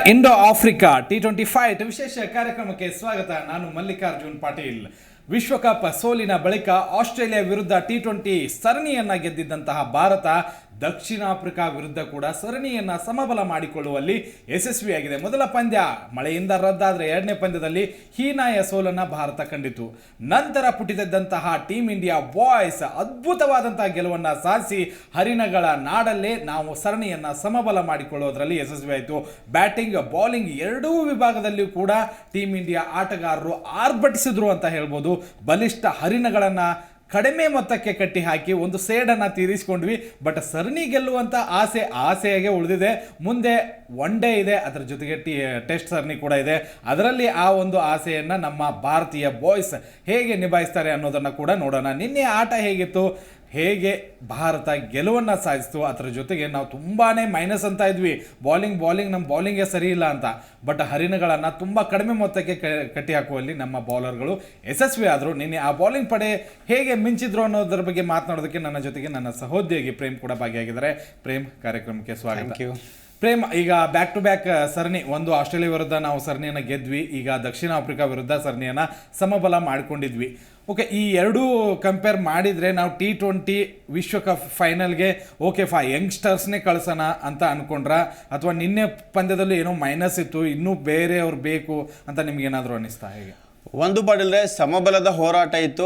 Indo Africa T20 fight ವಿಶೇಷ ಕಾರ್ಯಕ್ರಮಕ್ಕೆ ಸ್ವಾಗತ. ನಾನು ಮಲ್ಲಿಕಾರ್ಜುನ್ ಪಾಟೀಲ್. ವಿಶ್ವಕಪ್ ಸೋಲಿನ ಬಳಿಕ ಆಸ್ಟ್ರೇಲಿಯಾ ವಿರುದ್ಧ T20 ಸರಣಿಯನ್ನ ಗೆದ್ದಿದ್ದಂತಹ ಭಾರತ ದಕ್ಷಿಣ ಆಫ್ರಿಕಾ ವಿರುದ್ಧ ಕೂಡ ಸರಣಿಯನ್ನ ಸಮಬಲ ಮಾಡಿಕೊಳ್ಳುವಲ್ಲಿ ಯಶಸ್ವಿಯಾಗಿದೆ. ಮೊದಲ ಪಂದ್ಯ ಮಳೆಯಿಂದ ರದ್ದಾದರೆ ಎರಡನೇ ಪಂದ್ಯದಲ್ಲಿ ಹೀನಾಯ ಸೋಲನ್ನು ಭಾರತ ಕಂಡಿತು. ನಂತರ ಪುಟಿದೆದ್ದಂತಹ ಟೀಮ್ ಇಂಡಿಯಾ ಬಾಯ್ಸ್ ಅದ್ಭುತವಾದಂತಹ ಗೆಲುವನ್ನು ಸಾಧಿಸಿ ಹರಿಣಗಳ ನಾಡಲ್ಲೇ ನಾವು ಸರಣಿಯನ್ನ ಸಮಬಲ ಮಾಡಿಕೊಳ್ಳುವುದರಲ್ಲಿ ಯಶಸ್ವಿಯಾಯಿತು. ಬ್ಯಾಟಿಂಗ್ ಬೌಲಿಂಗ್ ಎರಡೂ ವಿಭಾಗದಲ್ಲಿಯೂ ಕೂಡ ಟೀಮ್ ಇಂಡಿಯಾ ಆಟಗಾರರು ಆರ್ಭಟಿಸಿದ್ರು ಅಂತ ಹೇಳ್ಬೋದು. ಬಲಿಷ್ಠ ಹರಿಣಗಳನ್ನು ಕಡಿಮೆ ಮೊತ್ತಕ್ಕೆ ಕಟ್ಟಿ ಹಾಕಿ ಒಂದು ಸೇಡನ್ನು ತೀರಿಸಿಕೊಂಡ್ವಿ. ಬಟ್ ಸರಣಿ ಗೆಲ್ಲುವಂಥ ಆಸೆಯಾಗೆ ಉಳಿದಿದೆ. ಮುಂದೆ ಒನ್ ಡೇ ಇದೆ, ಅದರ ಜೊತೆಗೆ ಟೆಸ್ಟ್ ಸರಣಿ ಕೂಡ ಇದೆ. ಅದರಲ್ಲಿ ಆ ಒಂದು ಆಸೆಯನ್ನು ನಮ್ಮ ಭಾರತೀಯ ಬಾಯ್ಸ್ ಹೇಗೆ ನಿಭಾಯಿಸ್ತಾರೆ ಅನ್ನೋದನ್ನು ಕೂಡ ನೋಡೋಣ. ನಿನ್ನೆ ಆಟ ಹೇಗಿತ್ತು, ಹೇಗೆ ಭಾರತ ಗೆಲುವನ್ನು ಸಾಧಿಸ್ತು, ಅದರ ಜೊತೆಗೆ ನಾವು ತುಂಬಾ ಮೈನಸ್ ಅಂತ ಇದ್ವಿ. ಬೌಲಿಂಗ್ ನಮ್ಮ ಬೌಲಿಂಗೇ ಸರಿ ಇಲ್ಲ ಅಂತ. ಬಟ್ ಹರಿಣಗಳನ್ನು ತುಂಬ ಕಡಿಮೆ ಮೊತ್ತಕ್ಕೆ ಕಟ್ಟಿ ಹಾಕುವಲ್ಲಿ ನಮ್ಮ ಬೌಲರ್ಗಳು ಯಶಸ್ವಿ ಆದರು. ನಿನ್ನೆ ಆ ಬೌಲಿಂಗ್ ಪಡೆ ಹೇಗೆ ಮಿಂಚಿದ್ರು ಅನ್ನೋದ್ರ ಬಗ್ಗೆ ಮಾತನಾಡೋದಕ್ಕೆ ನನ್ನ ಜೊತೆಗೆ ನನ್ನ ಸಹೋದ್ಯೋಗಿ ಪ್ರೇಮ್ ಕೂಡ ಭಾಗಿಯಾಗಿದ್ದಾರೆ. ಪ್ರೇಮ್, ಕಾರ್ಯಕ್ರಮಕ್ಕೆ ಸ್ವಾಗತ. ಪ್ರೇಮ್, ಈಗ ಬ್ಯಾಕ್ ಟು ಬ್ಯಾಕ್ ಸರಣಿ, ಒಂದು ಆಸ್ಟ್ರೇಲಿಯಾ ವಿರುದ್ಧ ನಾವು ಸರಣಿಯನ್ನು ಗೆದ್ವಿ, ಈಗ ದಕ್ಷಿಣ ಆಫ್ರಿಕಾ ವಿರುದ್ಧ ಸರಣಿಯನ್ನು ಸಮಬಲ ಮಾಡಿಕೊಂಡಿದ್ವಿ. ಓಕೆ, ಈ ಎರಡೂ ಕಂಪೇರ್ ಮಾಡಿದರೆ ನಾವು T20 ವಿಶ್ವಕಪ್ ಫೈನಲ್ಗೆ ಯಂಗ್ಸ್ಟರ್ಸ್ನೇ ಕಳ್ಸೋಣ ಅಂತ ಅಂದ್ಕೊಂಡ್ರ, ಅಥವಾ ನಿನ್ನೆ ಪಂದ್ಯದಲ್ಲೂ ಏನೋ ಮೈನಸ್ ಇತ್ತು, ಇನ್ನೂ ಬೇರೆಯವ್ರು ಬೇಕು ಅಂತ ನಿಮ್ಗೇನಾದರೂ ಅನ್ನಿಸ್ತಾ? ಹೇಗೆ? ಒಂದು ಪಾಡಿಲ್ರೆ ಸಮಬಲದ ಹೋರಾಟ ಇತ್ತು.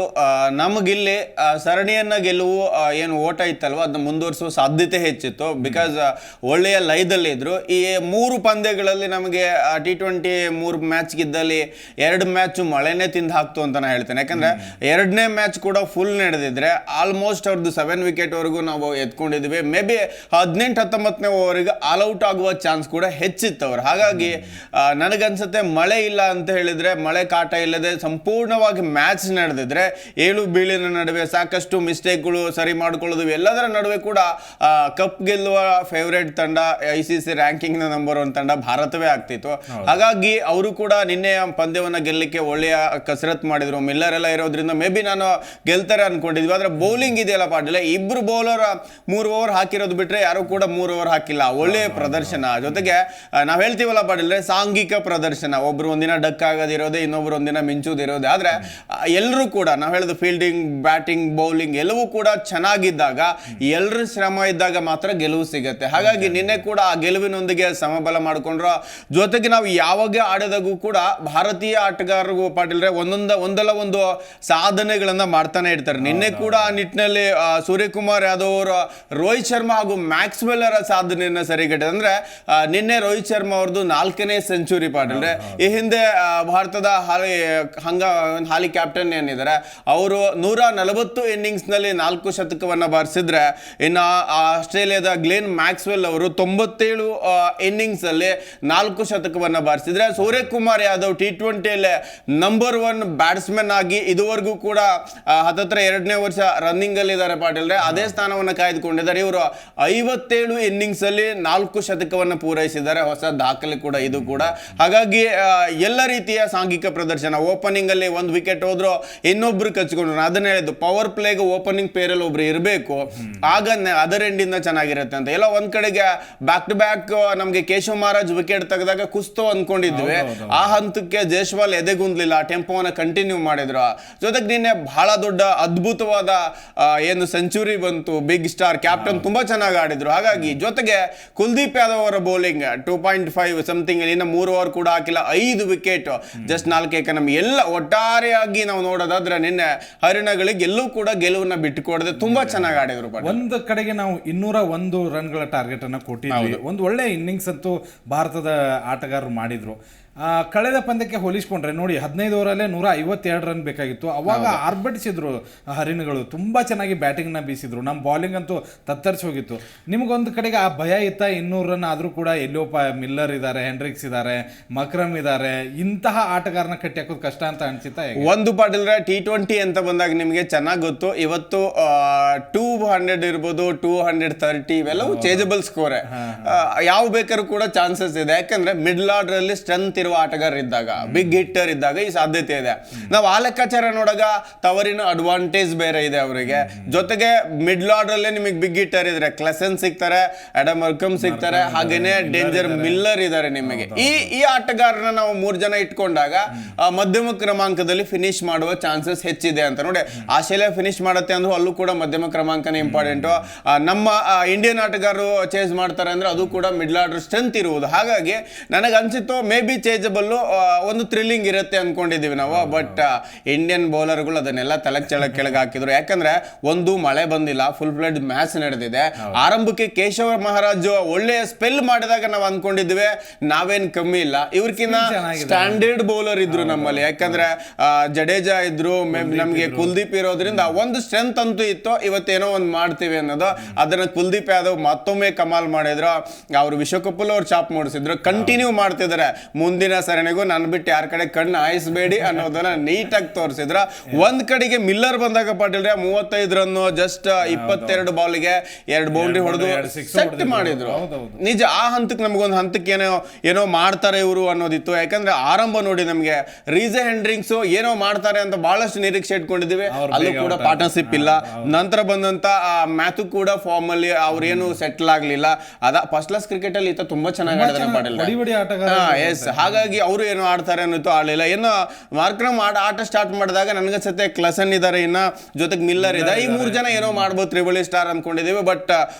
ನಮಗಿಲ್ಲಿ ಸರಣಿಯನ್ನ ಗೆಲ್ಲುವು ಏನು ಓಟ ಇತ್ತಲ್ವ ಅದನ್ನ ಮುಂದುವರಿಸುವ ಸಾಧ್ಯತೆ ಹೆಚ್ಚಿತ್ತು. ಬಿಕಾಸ್ ಒಳ್ಳೆಯ ಲಯದಲ್ಲಿ ಇದ್ರು. ಈ 3 ಪಂದ್ಯಗಳಲ್ಲಿ ನಮಗೆ T20 3 ಮ್ಯಾಚ್ ಗೆದ್ದಲ್ಲಿ 2 ಮ್ಯಾಚ್ ಮಳೆನೇ ತಿಂದು ಹಾಕ್ತು ಅಂತ ನಾನು ಹೇಳ್ತೇನೆ. ಯಾಕಂದ್ರೆ 2ನೇ ಮ್ಯಾಚ್ ಕೂಡ ಫುಲ್ ನಡೆದಿದ್ರೆ ಆಲ್ಮೋಸ್ಟ್ ಅವ್ರದ್ದು 7 ವಿಕೆಟ್ ವರೆಗೂ ನಾವು ಎತ್ಕೊಂಡಿದ್ವಿ. ಮೇ ಬಿ 18-19ನೇ ಓವರಿಗೆ ಆಲ್ ಔಟ್ ಆಗುವ ಚಾನ್ಸ್ ಕೂಡ ಹೆಚ್ಚಿತ್ತು ಅವ್ರು. ಹಾಗಾಗಿ ನನಗನ್ಸುತ್ತೆ ಮಳೆ ಇಲ್ಲ ಅಂತ ಹೇಳಿದ್ರೆ, ಮಳೆ ಕಾಟ ಇಲ್ಲದೆ ಸಂಪೂರ್ಣವಾಗಿ ಮ್ಯಾಚ್ ನಡೆದಿದ್ರೆ, ಏಳು ಬೀಳಿನ ನಡುವೆ ಸಾಕಷ್ಟು ಮಿಸ್ಟೇಕ್ಗಳು ಸರಿ ಮಾಡ್ಕೊಳ್ಳೋದು, ಎಲ್ಲದರ ನಡುವೆ ಕೂಡ ಕಪ್ ಗೆಲ್ಲುವ ಫೇವರೇಟ್ ತಂಡ, ICC ರ್ಯಾಂಕಿಂಗ್ ನ ನಂಬರ್ 1 ತಂಡ ಭಾರತವೇ ಆಗ್ತಿತ್ತು. ಹಾಗಾಗಿ ಅವರು ಕೂಡ ನಿನ್ನೆ ಪಂದ್ಯವನ್ನ ಗೆಲ್ಲಕ್ಕೆ ಒಳ್ಳೆಯ ಕಸರತ್ ಮಾಡಿದ್ರು. ಮಿಲ್ಲರ್ ಎಲ್ಲ ಇರೋದ್ರಿಂದ ಮೇ ಬಿ ನಾನು ಗೆಲ್ತಾರೆ ಅನ್ಕೊಂಡಿದ್ವಿ. ಆದ್ರೆ ಬೌಲಿಂಗ್ ಇದೆಯಲ್ಲ ಪಾಟೀಲ, ಇಬ್ರು ಬೌಲರ್ 3 ಓವರ್ ಹಾಕಿರೋದು ಬಿಟ್ರೆ ಯಾರು ಕೂಡ 3 ಓವರ್ ಹಾಕಿಲ್ಲ. ಒಳ್ಳೆಯ ಪ್ರದರ್ಶನ, ಜೊತೆಗೆ ನಾವ್ ಹೇಳ್ತೀವಲ್ಲ ಪಾಟೀಲ್ರೆ, ಸಾಂಘಿಕ ಪ್ರದರ್ಶನ. ಒಬ್ರು ಒಂದಿನ ಡಕ್ ಆಗೋದಿರೋದೆ, ಇನ್ನೊಬ್ರು ಒಂದಿನ ಮಿಂಚುವುದಿರೋದೆ. ಆದ್ರೆ ಎಲ್ಲರೂ ಕೂಡ ನಾವು ಹೇಳೋದು ಫೀಲ್ಡಿಂಗ್, ಬ್ಯಾಟಿಂಗ್, ಬೌಲಿಂಗ್ ಎಲ್ಲವೂ ಕೂಡ ಚೆನ್ನಾಗಿದ್ದಾಗ, ಎಲ್ಲರ ಶ್ರಮ ಇದ್ದಾಗ ಮಾತ್ರ ಗೆಲುವು ಸಿಗತ್ತೆ. ಹಾಗಾಗಿ ನಿನ್ನೆ ಕೂಡ ಆ ಗೆಲುವಿನೊಂದಿಗೆ ಸಮಬಲ ಮಾಡಿಕೊಂಡ್ರು. ಜೊತೆಗೆ ನಾವು ಯಾವಾಗ ಆಡಿದಾಗೂ ಕೂಡ ಭಾರತೀಯ ಆಟಗಾರರು ಪಾಟೀಲ್ರೆ ಒಂದಲ್ಲ ಒಂದು ಸಾಧನೆಗಳನ್ನ ಮಾಡ್ತಾನೆ ಇರ್ತಾರೆ. ನಿನ್ನೆ ಕೂಡ ಆ ನಿಟ್ಟಿನಲ್ಲಿ ಸೂರ್ಯಕುಮಾರ್ ಯಾದವ್ ಅವರು ರೋಹಿತ್ ಶರ್ಮಾ ಹಾಗೂ ಮ್ಯಾಕ್ಸ್ವೆಲ್ ಅವರ ಸಾಧನೆಯನ್ನ ಸರಿಗಟ್ಟಿದೆ. ಅಂದ್ರೆ ನಿನ್ನೆ ರೋಹಿತ್ ಶರ್ಮಾ ಅವ್ರದ್ದು 4ನೇ ಸೆಂಚುರಿ ಪಾಟೀಲ್ರೆ. ಈ ಹಿಂದೆ ಭಾರತದ ಹಾಲಿ ಕ್ಯಾಪ್ಟನ್ ಏನಿದ್ದಾರೆ ಅವರು 140 ಇನ್ನಿಂಗ್ಸ್ ನಲ್ಲಿ 4 ಶತಕವನ್ನ ಬಾರಿಸಿದ್ರೆ, ಇನ್ನು ಆಸ್ಟ್ರೇಲಿಯಾದ ಗ್ಲೆನ್ ಮ್ಯಾಕ್ಸ್ವೆಲ್ ಅವರು 97 ಇನ್ನಿಂಗ್ಸ್ ಅಲ್ಲಿ 4 ಶತಕವನ್ನ ಬಾರಿಸಿದ್ರೆ, Suryakumar Yadav T20 number 1 batsman ಆಗಿ ಇದುವರೆಗೂ ಕೂಡ 2ನೇ ವರ್ಷ ರನ್ನಿಂಗ್ ಅಲ್ಲಿ ಇದ್ದಾರೆ ಪಾಟೀಲ್ರೆ. ಅದೇ ಸ್ಥಾನವನ್ನ ಕಾಯ್ದುಕೊಂಡಿದ್ದಾರೆ. ಇವರು 57 ಇನ್ನಿಂಗ್ಸ್ ಅಲ್ಲಿ 4 ಶತಕವನ್ನ ಪೂರೈಸಿದ್ದಾರೆ. ಹೊಸ ದಾಖಲೆ ಕೂಡ ಇದು ಕೂಡ. ಹಾಗಾಗಿ ಎಲ್ಲ ರೀತಿಯ ಸಾಂಘಿಕ ಪ್ರದರ್ಶನ. ಓಪನಿಂಗ್ ಅಲ್ಲಿ 1 ವಿಕೆಟ್ ಹೋದ್ರು, ಇನ್ನೊಬ್ರು ಕಚ್ಕೊಂಡ್ರು. ಅದನ್ನ ಹೇಳಿದ್ದು, ಪವರ್ ಪ್ಲೇಗೆ ಓಪನಿಂಗ್ ಪೇರಲ್ಲಿ ಒಬ್ರು ಇರಬೇಕು, ಆಗ ಅದರ್ ಎಂಡಿಂದ ಚೆನ್ನಾಗಿರುತ್ತೆ ಅಂತ. ಎಲ್ಲ ಒಂದ್ ಕಡೆಗೆ ಬ್ಯಾಕ್ ಟು ಬ್ಯಾಕ್ ನಮ್ಗೆ ಕೇಶವ್ ಮಹಾರಾಜ್ ವಿಕೆಟ್ ತೆಗೆದಾಗ ಕುಸ್ತು ಅನ್ಕೊಂಡಿದ್ವಿ. ಆ ಹಂತಕ್ಕೆ ಜೈಸ್ವಾಲ್ ಎದೆಗುಂದ್ಲಿಲ್ಲ, ಟೆಂಪೋವನ್ನ ಕಂಟಿನ್ಯೂ ಮಾಡಿದ್ರು. ಜೊತೆಗೆ ನಿನ್ನೆ ಬಹಳ ದೊಡ್ಡ ಅದ್ಭುತವಾದ ಏನು ಸೆಂಚುರಿ ಬಂತು. ಬಿಗ್ ಸ್ಟಾರ್ ಕ್ಯಾಪ್ಟನ್ ತುಂಬಾ ಚೆನ್ನಾಗಿ ಆಡಿದ್ರು. ಹಾಗಾಗಿ ಜೊತೆಗೆ ಕುಲ್ದೀಪ್ ಯಾದವ್ ಅವರ ಬೌಲಿಂಗ್ 2.5 ಸಮಥಿಂಗ್, ಇನ್ನು 3 ಓವರ್ ಕೂಡ ಹಾಕಿಲ್ಲ, 5 ವಿಕೆಟ್, ಜಸ್ಟ್ 4 ನಮ್ಗೆ ಎಲ್ಲ ಒಟ್ಟಾರೆಯಾಗಿ ನಾವು ನೋಡೋದಾದ್ರೆ ನಿನ್ನೆ ಹರಿಣಗಳಿಗೆ ಎಲ್ಲೂ ಕೂಡ ಗೆಲುವನ್ನ ಬಿಟ್ಟುಕೊಡದೆ ತುಂಬಾ ಚೆನ್ನಾಗಿ ಆಡಿದ್ರು. ಒಂದು ಕಡೆಗೆ ನಾವು 201 ರನ್ಗಳ ಟಾರ್ಗೆಟ್ ಅನ್ನ ಕೊಟ್ಟಿದ್ವಿ. ಒಂದು ಒಳ್ಳೆ ಇನ್ನಿಂಗ್ಸ್ ಅಂತೂ ಭಾರತದ ಆಟಗಾರರು ಮಾಡಿದ್ರು. ಕಳೆದ ಪಂದ್ಯಕ್ಕೆ ಹೋಲಿಸ್ಕೊಂಡ್ರೆ ನೋಡಿ, 15 ಓವರಲ್ಲೇ 152 ರನ್ ಬೇಕಾಗಿತ್ತು. ಅವಾಗ ಆರ್ಭಟಿಸಿದ್ರು ಹರಿಣಗಳು, ತುಂಬಾ ಚೆನ್ನಾಗಿ ಬ್ಯಾಟಿಂಗ್ನ ಬೀಸಿದ್ರು. ನಮ್ಮ ಬೌಲಿಂಗ್ ಅಂತೂ ತತ್ತರಿಸಿ ಹೋಗಿತ್ತು. ನಿಮಗೊಂದು ಕಡೆಗೆ ಆ ಭಯ ಇತ್ತ, 200 ರನ್ ಆದರೂ ಕೂಡ ಎಲ್ಲೋಪ ಮಿಲ್ಲರ್ ಇದ್ದಾರೆ, ಹೆಂಡ್ರಿಕ್ಸ್ ಇದ್ದಾರೆ, ಮಕ್ರಮ್ ಇದ್ದಾರೆ, ಇಂತಹ ಆಟಗಾರನ ಕಟ್ಟಿ ಹಾಕೋದು ಕಷ್ಟ ಅಂತ ಅನ್ಸುತ್ತಾ? ಒಂದು ಪಾಟೀಲ್ರೆ, T20 ಅಂತ ಬಂದಾಗ ನಿಮಗೆ ಚೆನ್ನಾಗಿ ಗೊತ್ತು, ಇವತ್ತು 200 ಇರ್ಬೋದು, 230 ಇವೆಲ್ಲವೂ ಚೇಂಜಬಲ್ ಸ್ಕೋರ್. ಯಾವ ಬೇಕಾದ್ರೂ ಕೂಡ ಚಾನ್ಸಸ್ ಇದೆ. ಯಾಕಂದ್ರೆ ಮಿಡ್ಲ್ ಆರ್ಡರ್ ಅಲ್ಲಿ ಸ್ಟ್ರೆಂತ್ ಆಗಿರುವ ಆಟಗಾರ ಇದ್ದಾಗ, ಬಿಗ್ ಹಿಟ್ಟರ್ ಇದ್ದಾಗ ಈ ಸಾಧ್ಯತೆ ಇದೆ. ನಾವು ಆ ಲೆಕ್ಕಾಚಾರ ನೋಡಾಗ ತವರಿನ ಅಡ್ವಾಂಟೇಜ್ ಬೇರೆ ಇದೆ ಅವರಿಗೆ. ಜೊತೆಗೆ ಮಿಡ್ಲ್ ಆರ್ಡರ್ ಅಲ್ಲೇ ನಿಮಗೆ ಬಿಗ್ ಹಿಟ್ಟರ್ ಇದ್ರೆ ಕ್ಲೆಸನ್ ಸಿಗ್ತಾರೆ, ಅಡಮ್ ಮರ್ಕಮ್ ಸಿಗ್ತಾರೆ, ಹಾಗೇನೆ ಡೇಂಜರ್ ಮಿಲ್ಲರ್ ಇದ್ದಾರೆ ನಿಮಗೆ. ಈ ಆಟಗಾರನ ನಾವು 3 ಜನ ಇಟ್ಕೊಂಡಾಗ ಮಧ್ಯಮ ಕ್ರಮಾಂಕದಲ್ಲಿ ಫಿನಿಶ್ ಮಾಡುವ ಚಾನ್ಸಸ್ ಹೆಚ್ಚಿದೆ ಅಂತ. ನೋಡಿ ಆಸ್ಟ್ರೇಲಿಯಾ ಫಿನಿಶ್ ಮಾಡುತ್ತೆ ಅಂದ್ರೆ ಅಲ್ಲೂ ಕೂಡ ಮಧ್ಯಮ ಕ್ರಮಾಂಕನೇ ಇಂಪಾರ್ಟೆಂಟ್. ನಮ್ಮ ಇಂಡಿಯನ್ ಆಟಗಾರರು ಚೇಸ್ ಮಾಡ್ತಾರೆ ಅಂದ್ರೆ ಅದು ಕೂಡ ಮಿಡ್ಲ್ ಆರ್ಡರ್ ಸ್ಟ್ರೆಂತ್ ಇರುವುದು. ಹಾಗಾಗಿ ನನಗೆ ಅನ್ಸಿತ್ತು ಮೇ ಬಿ ಚೇಜಬಲ್, ಒಂದು ಥ್ರಿಲ್ಲಿಂಗ್ ಇರುತ್ತೆ ಅನ್ಕೊಂಡಿದೀವಿ ನಾವು. ಬಟ್ ಇಂಡಿಯನ್ ಬೌಲರ್ಗಳು ಅದನ್ನೆಲ್ಲ ಕೆಳಗೆ ಹಾಕಿದ್ರು. ಯಾಕಂದ್ರೆ ಒಂದು ಮಳೆ ಬಂದಿಲ್ಲ, ಫುಲ್ ಫ್ಲಡ್ ಮ್ಯಾಚ್ ನಡೆದಿದೆ. ಆರಂಭಕ್ಕೆ ಕೇಶವ ಮಹಾರಾಜ್ ಒಳ್ಳೆಯ ಸ್ಪೆಲ್ ಮಾಡಿದಾಗ ನಾವು ಅನ್ಕೊಂಡಿದ್ವಿ ನಾವೇನ್ ಕಮ್ಮಿ ಇಲ್ಲ, ಇವ್ರಕಿನ್ನ ಸ್ಟ್ಯಾಂಡರ್ಡ್ ಬೌಲರ್ ಇದ್ರು ನಮ್ಮಲ್ಲಿ. ಯಾಕಂದ್ರೆ ಜಡೇಜಾ ಇದ್ರು, ನಮ್ಗೆ ಕುಲ್ದೀಪ್ ಇರೋದ್ರಿಂದ ಒಂದು ಸ್ಟ್ರೆಂತ್ ಅಂತೂ ಇತ್ತು. ಇವತ್ತೇನೋ ಒಂದು ಮಾಡ್ತೀವಿ ಅನ್ನೋದು, ಅದನ್ನ ಕುಲ್ದೀಪ್ ಯಾದವ್ ಮತ್ತೊಮ್ಮೆ ಕಮಾಲ್ ಮಾಡಿದ್ರು. ಅವ್ರು ವಿಶ್ವಕಪ್ ಅವ್ರು ಚಾಪ್ ಮಾಡಿಸಿದ್ರು, ಕಂಟಿನ್ಯೂ ಮಾಡ್ತಿದ್ದಾರೆ. ಮುಂದಿನ ಸರಣಿಗೂ ನನ್ನ ಬಿಟ್ಟು ಯಾರ ಕಡೆ ಕಣ್ಣು ಆಯಿಸಬೇಡಿ ಅನ್ನೋದನ್ನ ನೀಟಾಗಿ ತೋರಿಸಿದ್ರ. ಒಂದ್ ಕಡೆಗೆ ಮಿಲ್ಲರ್ ಬಂದಾಗ ಪಾಟೀಲ್ 35 ರನ್ ಜಸ್ಟ್ 22 ಬಾಲ್ಗೆ 2 ಬೌಂಡ್ರಿ ಹೊಡೆದು ಸೆಟ್ ಮಾಡಿದ್ರು. ನಿಜ ಆ ಹಂತಕ್ಕೆ ನಮಗೊಂದು ಹಂತಕ್ಕೆ ಏನೋ ಮಾಡ್ತಾರೆ ಇವರು ಅನ್ನೋದಿತ್ತು. ಯಾಕಂದ್ರೆ ಆರಂಭ ನೋಡಿ ನಮ್ಗೆ ರೀಸೆ ಹೆಂಡ್ರಿಂಗ್ಸ್ ಏನೋ ಮಾಡ್ತಾರೆ ಅಂತ ಬಹಳಷ್ಟು ನಿರೀಕ್ಷೆ ಇಟ್ಕೊಂಡಿದ್ದೀವಿ. ಅಲ್ಲೂ ಕೂಡ ಪಾರ್ಟ್ನರ್ಶಿಪ್ ಇಲ್ಲ. ನಂತರ ಬಂದಂತ ಮ್ಯಾಥು ಕೂಡ ಫಾರ್ಮ್ ಅಲ್ಲಿ ಅವ್ರೇನು ಸೆಟ್ಲ್ ಆಗ್ಲಿಲ್ಲ. ಫಸ್ಟ್ ಕ್ಲಾಸ್ ಕ್ರಿಕೆಟ್ ಅಲ್ಲಿ ತುಂಬಾ ಚೆನ್ನಾಗಿ ಆಡಿದ್ರೆ ಪಾಟೀಲ್. ಹಾಗಾಗಿ ಅವರು ಏನು ಆಡ್ತಾರೆ ಅನ್ನೋದು ಆಡಲಿಲ್ಲ. ಏನು ಮಾರ್ಕ್ರಮ್ ಆಟ ಸ್ಟಾರ್ಟ್ ಮಾಡಿದಾಗ ನನಗನ್ಸುತ್ತೆ ಕ್ಲಸನ್ ಇದಾರೆ, ಇನ್ನ ಜೊತೆಗೆ ಮಿಲ್ಲರ್ ಇದೆ, ಈ 3 ಜನ ಏನೋ ಮಾಡ್ಬೋದು ತ್ರಿಬಲ್ ಸ್ಟಾರ್ ಅನ್ಕೊಂಡಿದೀವಿ. ಬಟ್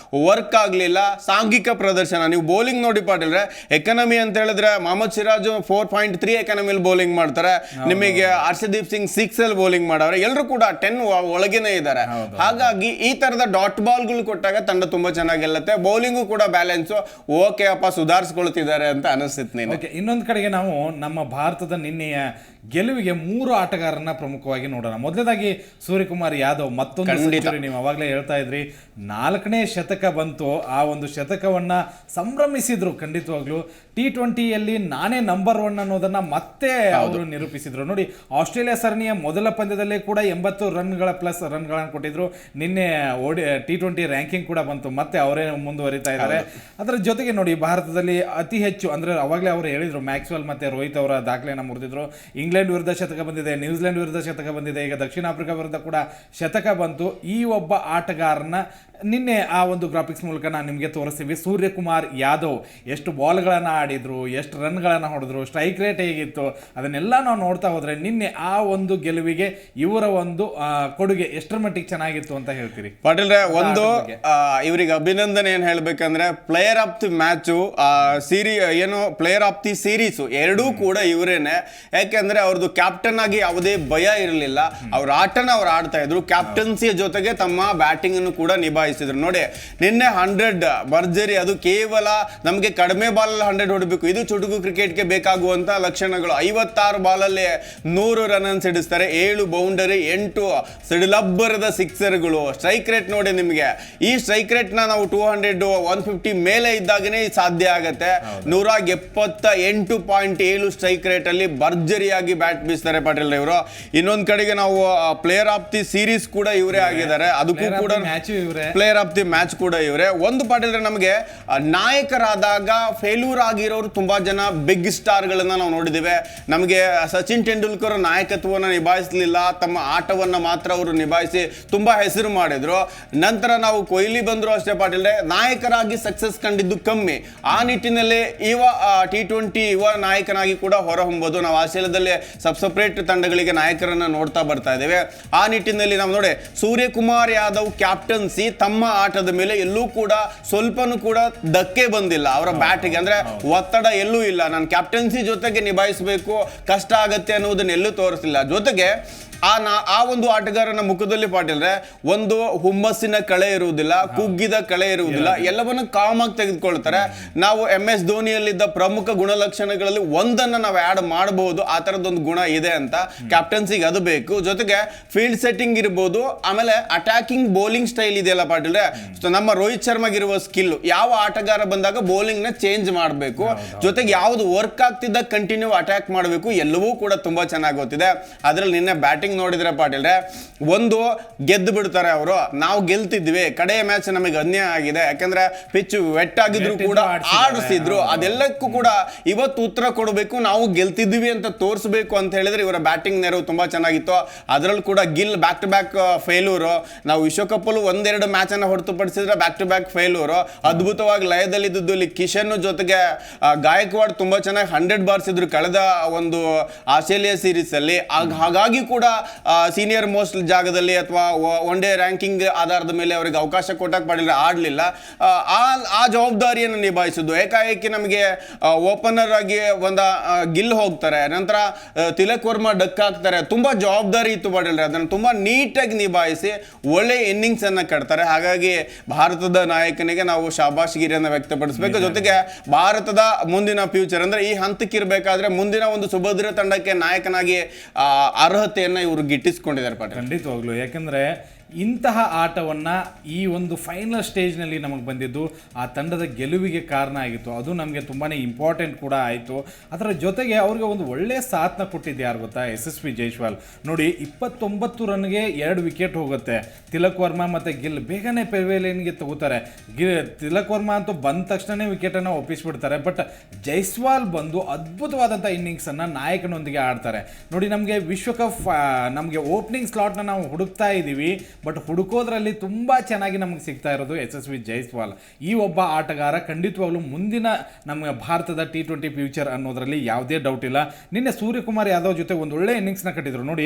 ವರ್ಕ್ ಆಗ್ಲಿಲ್ಲ. ಸಾಂಘಿಕ ಪ್ರದರ್ಶನ ನೀವು ಬೌಲಿಂಗ್ ನೋಡಿ ಪಾಟೀಲ್ರೆ, ಎಕಾನಮಿ ಅಂತ ಹೇಳಿದ್ರೆ ಮೊಹಮ್ಮದ್ ಸಿರಾಜ್ 4.3 ಎಕಾನಮಿಲಿ ಬೌಲಿಂಗ್ ಮಾಡ್ತಾರೆ. ನಿಮಗೆ ಹರ್ಷದೀಪ್ ಸಿಂಗ್ 6 ಅಲ್ಲಿ ಬೌಲಿಂಗ್ ಮಾಡವ್ರೆ. ಎಲ್ಲರೂ ಕೂಡ 10 ಒಳಗೇನೆ ಇದ್ದಾರೆ. ಹಾಗಾಗಿ ಈ ತರದ ಡಾಟ್ ಬಾಲ್ಗಳು ಕೊಟ್ಟಾಗ ತಂಡ ತುಂಬಾ ಚೆನ್ನಾಗಿ ಗೆಲ್ಲುತ್ತೆ. ಬೌಲಿಂಗು ಕೂಡ ಬ್ಯಾಲೆನ್ಸ್ ಓಕೆ ಅಪ್ಪ ಸುಧಾರಿಸ್ಕೊಳ್ತಿದ್ದಾರೆ ಅಂತ ಅನಿಸ್ತಿತ್ತು. ಇನ್ನೊಂದು ಕಡೆಗೆ ನಾವು ನಮ್ಮ ಭಾರತದ ನಿನ್ನೆಯ ಗೆಲುವಿಗೆ 3 ಆಟಗಾರರನ್ನ ಪ್ರಮುಖವಾಗಿ ನೋಡೋಣ. ಮೊದಲನೇದಾಗಿ ಸೂರ್ಯಕುಮಾರ್ ಯಾದವ್ ಮತ್ತೊಂದು ಸೆಂಚುರಿ, ನೀವು ಅವಾಗಲೇ ಹೇಳ್ತಾ ಇದ್ರಿ 4ನೇ ಶತಕ ಬಂತು. ಆ ಒಂದು ಶತಕವನ್ನ ಸಂಭ್ರಮಿಸಿದ್ರು. ಖಂಡಿತವಾಗ್ಲೂ T20ಯಲ್ಲಿ ನಾನೇ ನಂಬರ್ 1 ಅನ್ನೋದನ್ನ ಮತ್ತೆ ಅವರು ನಿರೂಪಿಸಿದ್ರು. ನೋಡಿ ಆಸ್ಟ್ರೇಲಿಯಾ ಸರಣಿಯ ಮೊದಲ ಪಂದ್ಯದಲ್ಲೇ ಕೂಡ 80 ರನ್ಗಳ ಪ್ಲಸ್ ರನ್ಗಳನ್ನು ಕೊಟ್ಟಿದ್ರು. ನಿನ್ನೆ T20 ರ್ಯಾಂಕಿಂಗ್ ಕೂಡ ಬಂತು, ಮತ್ತೆ ಅವರೇ ಮುಂದುವರಿತಾ ಇದ್ದಾರೆ. ಅದರ ಜೊತೆಗೆ ನೋಡಿ ಭಾರತದಲ್ಲಿ ಅತಿ ಹೆಚ್ಚು ಅಂದ್ರೆ ಅವಾಗಲೇ ಅವರು ಹೇಳಿದ್ರು, ಮ್ಯಾಕ್ಸ್ವೆಲ್ ಮತ್ತೆ ರೋಹಿತ್ ಅವರ ದಾಖಲೆಯನ್ನು ಮುರಿದಿದ್ರು. ಇಂಗ್ಲೆಂಡ್ ವಿರುದ್ಧ ಶತಕ ಬಂದಿದೆ, ನ್ಯೂಜಿಲೆಂಡ್ ವಿರುದ್ಧ ಶತಕ ಬಂದಿದೆ, ಈಗ ದಕ್ಷಿಣ ಆಫ್ರಿಕಾ ವಿರುದ್ಧ ಕೂಡ ಶತಕ ಬಂತು. ಈ ಒಬ್ಬ ಆಟಗಾರನ ನಿನ್ನೆ ಆ ಒಂದು ಗ್ರಾಫಿಕ್ಸ್ ಮೂಲಕ ನಾನು ನಿಮಗೆ ತೋರಿಸ್ತೀವಿ. ಸೂರ್ಯಕುಮಾರ್ ಯಾದವ್ ಎಷ್ಟು ಬಾಲ್ಗಳನ್ನು ಆಡಿದ್ರು, ಎಷ್ಟು ರನ್ಗಳನ್ನು ಹೊಡೆದ್ರು, ಸ್ಟ್ರೈಕ್ ರೇಟ್ ಹೇಗಿತ್ತು, ಅದನ್ನೆಲ್ಲ ನಾವು ನೋಡ್ತಾ ಹೋದ್ರೆ ನಿನ್ನೆ ಆ ಒಂದು ಗೆಲುವಿಗೆ ಇವರ ಒಂದು ಕೊಡುಗೆ ಎಷ್ಟರ ಮಟ್ಟಿಗೆ ಚೆನ್ನಾಗಿತ್ತು ಅಂತ ಹೇಳ್ತೀರಿ ಪಾಟೀಲ್ರೆ? ಒಂದು ಇವರಿಗೆ ಅಭಿನಂದನೆ ಏನ್ ಹೇಳ್ಬೇಕಂದ್ರೆ player of the match player of the series ಎರಡೂ ಕೂಡ ಇವರೇನೆ. ಯಾಕೆಂದ್ರೆ ಅವ್ರದ್ದು ಕ್ಯಾಪ್ಟನ್ ಆಗಿ ಯಾವುದೇ ಭಯ ಇರಲಿಲ್ಲ. ಅವ್ರ ಆಟನ ಅವ್ರು ಆಡ್ತಾ ಇದ್ರು. ಕ್ಯಾಪ್ಟನ್ಸಿಯ ಜೊತೆಗೆ ತಮ್ಮ ಬ್ಯಾಟಿಂಗ್ ಅನ್ನು ಕೂಡ ನಿಭಾಯಿಸಿದ್ರು. ನೋಡಿ ನಿನ್ನೆ 100 ಭರ್ಜರಿ, ಅದು ಕೇವಲ ನಮಗೆ ಕಡಿಮೆ ಬಾಲ್ 100 ಹೊಡಬೇಕು, ಇದು ಚುಟುಕು ಕ್ರಿಕೆಟ್ಗೆ ಬೇಕಾಗುವಂತ ಲಕ್ಷಣಗಳು. 56 ಬಾಲಲ್ಲಿ 100 ರನ್ ಸಿಡಿಸ್ತಾರೆ, 7 ಬೌಂಡರಿ, 8 ಸಿಡಿಲಬ್ಬರದ ಸಿಕ್ಸರ್ಗಳು. ಸ್ಟ್ರೈಕ್ ರೇಟ್ ನೋಡಿ ನಿಮಗೆ, ಈ ಸ್ಟ್ರೈಕ್ ರೇಟ್ ನಾವು 200 150 ಮೇಲೆ ಇದ್ದಾಗನೇ ಸಾಧ್ಯ ಆಗತ್ತೆ. 178.7 ಸ್ಟ್ರೈಕ್ ರೇಟ್ ಅಲ್ಲಿ ಭರ್ಜರಿಯಾಗಿ ಬ್ಯಾಟ್ ಬೀಸ್ತಾರೆ ಪಾಟೀಲ್ ಇವರು. ಇನ್ನೊಂದ್ ಕಡೆಗೆ ನಾವು ಪ್ಲೇಯರ್ ಆಫ್ ದಿ ಸೀರೀಸ್ ಕೂಡ ಇವರೇ ಆಗಿದ್ದಾರೆ, ಅದಕ್ಕೂ ಕೂಡ ಪ್ಲೇಯರ್ ಆಫ್ ದಿ ಮ್ಯಾಚ್ ಕೂಡ ಇವರೇ. ಒಂದು ಪಾಟೀಲ್ ನಮಗೆ ನಾಯಕರಾದಾಗ ಫೇಲ್ಯೂರ್ ಆಗಿರೋರು ತುಂಬಾ ಜನ ಬಿಗ್ ಸ್ಟಾರ್ ಗಳನ್ನ ನಾವು ನೋಡಿದ್ದೇವೆ. ನಮಗೆ ಸಚಿನ್ ತೆಂಡೂಲ್ಕರ್ ನಾಯಕತ್ವವನ್ನು ನಿಭಾಯಿಸಲಿಲ್ಲ, ತಮ್ಮ ಆಟವನ್ನ ಮಾತ್ರ ಅವರು ನಿಭಾಯಿಸಿ ತುಂಬಾ ಹೆಸರು ಮಾಡಿದ್ರು. ನಂತರ ನಾವು ಕೊಹ್ಲಿ ಬಂದ್ರು ಅಷ್ಟೇ ಪಾಟೀಲ್, ನಾಯಕರಾಗಿ ಸಕ್ಸಸ್ ಕಂಡಿದ್ದು ಕಮ್ಮಿ. ಆ ನಿಟ್ಟಿನಲ್ಲಿ T20 ಯುವ ನಾಯಕನಾಗಿ ಕೂಡ ಹೊರಹೊಂಬೋದು. ನಾವು ಆಸ್ಟ್ರೇಲಿಯಾದಲ್ಲಿ ಸಪ್ರೇಟ್ ತಂಡಗಳಿಗೆ ನಾಯಕರನ್ನ ನೋಡ್ತಾ ಬರ್ತಾ ಇದ್ದೇವೆ. ಆ ನಿಟ್ಟಿನಲ್ಲಿ ನಾವು ನೋಡಿ ಸೂರ್ಯಕುಮಾರ್ ಯಾದವ್ ಕ್ಯಾಪ್ಟನ್ಸಿ ತಮ್ಮ ಆಟದ ಮೇಲೆ ಎಲ್ಲೂ ಕೂಡ ಸ್ವಲ್ಪನೂ ಕೂಡ ಧಕ್ಕೆ ಬಂದಿಲ್ಲ. ಅವರ ಬ್ಯಾಟಿಗೆ ಅಂದ್ರೆ ಒತ್ತಡ ಎಲ್ಲೂ ಇಲ್ಲ. ನಾನು ಕ್ಯಾಪ್ಟನ್ಸಿ ಜೊತೆಗೆ ನಿಭಾಯಿಸಬೇಕು, ಕಷ್ಟ ಆಗತ್ತೆ ಅನ್ನೋದನ್ನ ಎಲ್ಲೂ ತೋರಿಸಿಲ್ಲ. ಜೊತೆಗೆ ಆ ಒಂದು ಆಟಗಾರನ ಮುಖದಲ್ಲಿ ಪಾಟೀಲ್ರೆ ಒಂದು ಹುಮ್ಮಸ್ಸಿನ ಕಳೆ ಇರುವುದಿಲ್ಲ, ಕುಗ್ಗಿದ ಕಳೆ ಇರುವುದಿಲ್ಲ, ಎಲ್ಲವನ್ನು ಕಾಮಾಗಿ ತೆಗೆದುಕೊಳ್ತಾರೆ. ನಾವು MS ಧೋನಿಯಲ್ಲಿದ್ದ ಪ್ರಮುಖ ಗುಣಲಕ್ಷಣಗಳಲ್ಲಿ ಒಂದನ್ನು ನಾವು ಆ್ಯಡ್ ಮಾಡಬಹುದು. ಆ ಥರದ್ದೊಂದು ಗುಣ ಇದೆ ಅಂತ ಕ್ಯಾಪ್ಟನ್ಸಿಗೆ ಅದು ಬೇಕು. ಜೊತೆಗೆ ಫೀಲ್ಡ್ ಸೆಟ್ಟಿಂಗ್ ಇರ್ಬೋದು, ಆಮೇಲೆ ಅಟ್ಯಾಕಿಂಗ್ ಬೌಲಿಂಗ್ ಸ್ಟೈಲ್ ಇದೆಯಲ್ಲ ಪಾಟೀಲ್ರೆ, ನಮ್ಮ ರೋಹಿತ್ ಶರ್ಮಾಗಿರುವ ಸ್ಕಿಲ್, ಯಾವ ಆಟಗಾರ ಬಂದಾಗ ಬೌಲಿಂಗ್ ನ ಚೇಂಜ್ ಮಾಡಬೇಕು, ಜೊತೆಗೆ ಯಾವ್ದು ವರ್ಕ್ ಆಗ್ತಿದ್ದ ಕಂಟಿನ್ಯೂ ಅಟ್ಯಾಕ್ ಮಾಡಬೇಕು, ಎಲ್ಲವೂ ಕೂಡ ತುಂಬಾ ಚೆನ್ನಾಗಿ ಗೊತ್ತಿದೆ. ಅದರಲ್ಲಿ ನಿನ್ನೆ ಬ್ಯಾಟಿಂಗ್ ಬ್ಯಾಟಿಂಗ್ ನೋಡಿದ್ರೆ ಪಾಟೀಲ್ರೆ, ಒಂದು ಗೆದ್ದು ಬಿಡ್ತಾರೆ ಅವರು, ನಾವು ಗೆಲ್ತಿದ್ವಿ, ಕಡೆಯ ಮ್ಯಾಚ್ ನಮಗೆ ಅನ್ಯಾಯ ಆಗಿದೆ, ಯಾಕಂದ್ರೆ ಪಿಚ್ ವೆಟ್ ಆಗಿದ್ರು ಕೂಡ ಆಡಿಸಿದ್ರು, ಅದೆಲ್ಲಕ್ಕೂ ಕೂಡ ಇವತ್ತು ಉತ್ತರ ಕೊಡಬೇಕು, ನಾವು ಗೆಲ್ತಿದ್ವಿ ಅಂತ ತೋರಿಸಬೇಕು ಅಂತ ಹೇಳಿದ್ರೆ ಇವರ ಬ್ಯಾಟಿಂಗ್ ನೆರವು ತುಂಬಾ ಚೆನ್ನಾಗಿತ್ತು. ಅದರಲ್ಲೂ ಕೂಡ Gill back to back failure, ನಾವು ವಿಶ್ವಕಪ್ ಅಲ್ಲೂ ಒಂದೆರಡು ಮ್ಯಾಚ್ ಅನ್ನ ಹೊರತುಪಡಿಸಿದ್ರೆ ಬ್ಯಾಕ್ ಟು ಬ್ಯಾಕ್ ಫೇಲ್ಯೂರು, ಅದ್ಭುತವಾಗಿ ಲಯದಲ್ಲಿ ಇದ್ದು ಇಲ್ಲಿ ಕಿಶನ್ ಜೊತೆಗೆ ಗಾಯಕ್ವಾಡ್ ತುಂಬಾ ಚೆನ್ನಾಗಿ 100 ಬಾರಿಸಿದ್ರು ಕಳೆದ ಒಂದು ಆಸ್ಟ್ರೇಲಿಯಾ ಸೀರೀಸ್ ಅಲ್ಲಿ. ಹಾಗಾಗಿ ಕೂಡ ಸೀನಿಯರ್ ಮೋಸ್ಟ್ ಜಾಗದಲ್ಲಿ ಅಥವಾ ಒನ್ ಡೇ ರ್ಯಾಂಕಿಂಗ್ ಆಧಾರದ ಮೇಲೆ ಅವರಿಗೆ ಅವಕಾಶ ಕೊಟ್ಟಕ್ಕೆ ಮಾಡಿಲ್ಲ, ಆಡ್ಲಿಲ್ಲ. ಆ ಜವಾಬ್ದಾರಿಯನ್ನು ನಿಭಾಯಿಸಿದ್ದು. ಏಕಾಏಕಿ ನಮಗೆ ಓಪನರ್ ಆಗಿ ಗಿಲ್ ಹೋಗ್ತಾರೆ, ನಂತರ ತಿಲಕ್ ವರ್ಮಾ ಡಕ್ ಹಾಕ್ತಾರೆ, ತುಂಬಾ ಜವಾಬ್ದಾರಿ ಇತ್ತು ಪಾಟೀಲ್, ಅದನ್ನು ತುಂಬಾ ನೀಟಾಗಿ ನಿಭಾಯಿಸಿ ಒಳ್ಳೆ ಇನ್ನಿಂಗ್ಸ್ ಅನ್ನ ಕಟ್ತಾರೆ. ಹಾಗಾಗಿ ಭಾರತದ ನಾಯಕನಿಗೆ ನಾವು ಶಾಬಾಷ್ಗಿರಿಯನ್ನು ವ್ಯಕ್ತಪಡಿಸಬೇಕು. ಜೊತೆಗೆ ಭಾರತದ ಮುಂದಿನ ಫ್ಯೂಚರ್ ಅಂದ್ರೆ ಈ ಹಂತಕ್ಕೆ ಇರಬೇಕಾದ್ರೆ ಮುಂದಿನ ಒಂದು ಸುಭದ್ರ ತಂಡಕ್ಕೆ ನಾಯಕನಾಗಿ ಅರ್ಹತೆಯನ್ನ ಇವರು ಗಿಟ್ಟಿಸಿಕೊಂಡಿದ್ದಾರೆ ಪಾಟೀಲ್. ಖಂಡಿತವಾಗ್ಲು, ಯಾಕಂದ್ರೆ ಇಂತಹ ಆಟವನ್ನು ಈ ಒಂದು ಫೈನಲ್ ಸ್ಟೇಜ್ನಲ್ಲಿ ನಮಗೆ ಬಂದಿದ್ದು ಆ ತಂಡದ ಗೆಲುವಿಗೆ ಕಾರಣ ಆಗಿತ್ತು. ಅದು ನಮಗೆ ತುಂಬಾ ಇಂಪಾರ್ಟೆಂಟ್ ಕೂಡ ಆಯಿತು. ಅದರ ಜೊತೆಗೆ ಅವ್ರಿಗೆ ಒಂದು ಒಳ್ಳೆಯ ಸಾಥ್ನ ಕೊಟ್ಟಿದ್ದು ಯಾರು ಗೊತ್ತಾ? SSV ಜೈಸ್ವಾಲ್. ನೋಡಿ, 29 ರನ್ಗೆ 2 ವಿಕೆಟ್ ಹೋಗುತ್ತೆ. ತಿಲಕ್ ವರ್ಮಾ ಮತ್ತು ಗಿಲ್ ಬೇಗನೆ ಪೆವಿಲಿಯನ್ಗೆ ತಗೋತಾರೆ. ತಿಲಕ್ ವರ್ಮಾ ಅಂತೂ ಬಂದ ತಕ್ಷಣವೇ ವಿಕೆಟನ್ನು ಒಪ್ಪಿಸ್ಬಿಡ್ತಾರೆ. ಬಟ್ ಜೈಸ್ವಾಲ್ ಬಂದು ಅದ್ಭುತವಾದಂಥ ಇನ್ನಿಂಗ್ಸನ್ನು ನಾಯಕನೊಂದಿಗೆ ಆಡ್ತಾರೆ. ನೋಡಿ, ನಮಗೆ ವಿಶ್ವಕಪ್ ನಮಗೆ ಓಪನಿಂಗ್ ಸ್ಲಾಟ್ನ ನಾವು ಹುಡುಕ್ತಾ ಇದ್ದೀವಿ, ಬಟ್ ಹುಡುಕೋದ್ರಲ್ಲಿ ತುಂಬ ಚೆನ್ನಾಗಿ ನಮಗೆ ಸಿಗ್ತಾ ಇರೋದು SSV ಜೈಸ್ವಾಲ್. ಈ ಒಬ್ಬ ಆಟಗಾರ ಖಂಡಿತವಾಗ್ಲೂ ಮುಂದಿನ ನಮ್ಮ ಭಾರತದ T20 ಫ್ಯೂಚರ್ ಅನ್ನೋದರಲ್ಲಿ ಯಾವುದೇ ಡೌಟ್ ಇಲ್ಲ. ನಿನ್ನೆ ಸೂರ್ಯಕುಮಾರ್ ಯಾದವ್ ಜೊತೆ ಒಂದು ಒಳ್ಳೆ ಇನ್ನಿಂಗ್ಸ್ನ ಕಟ್ಟಿದ್ರು. ನೋಡಿ,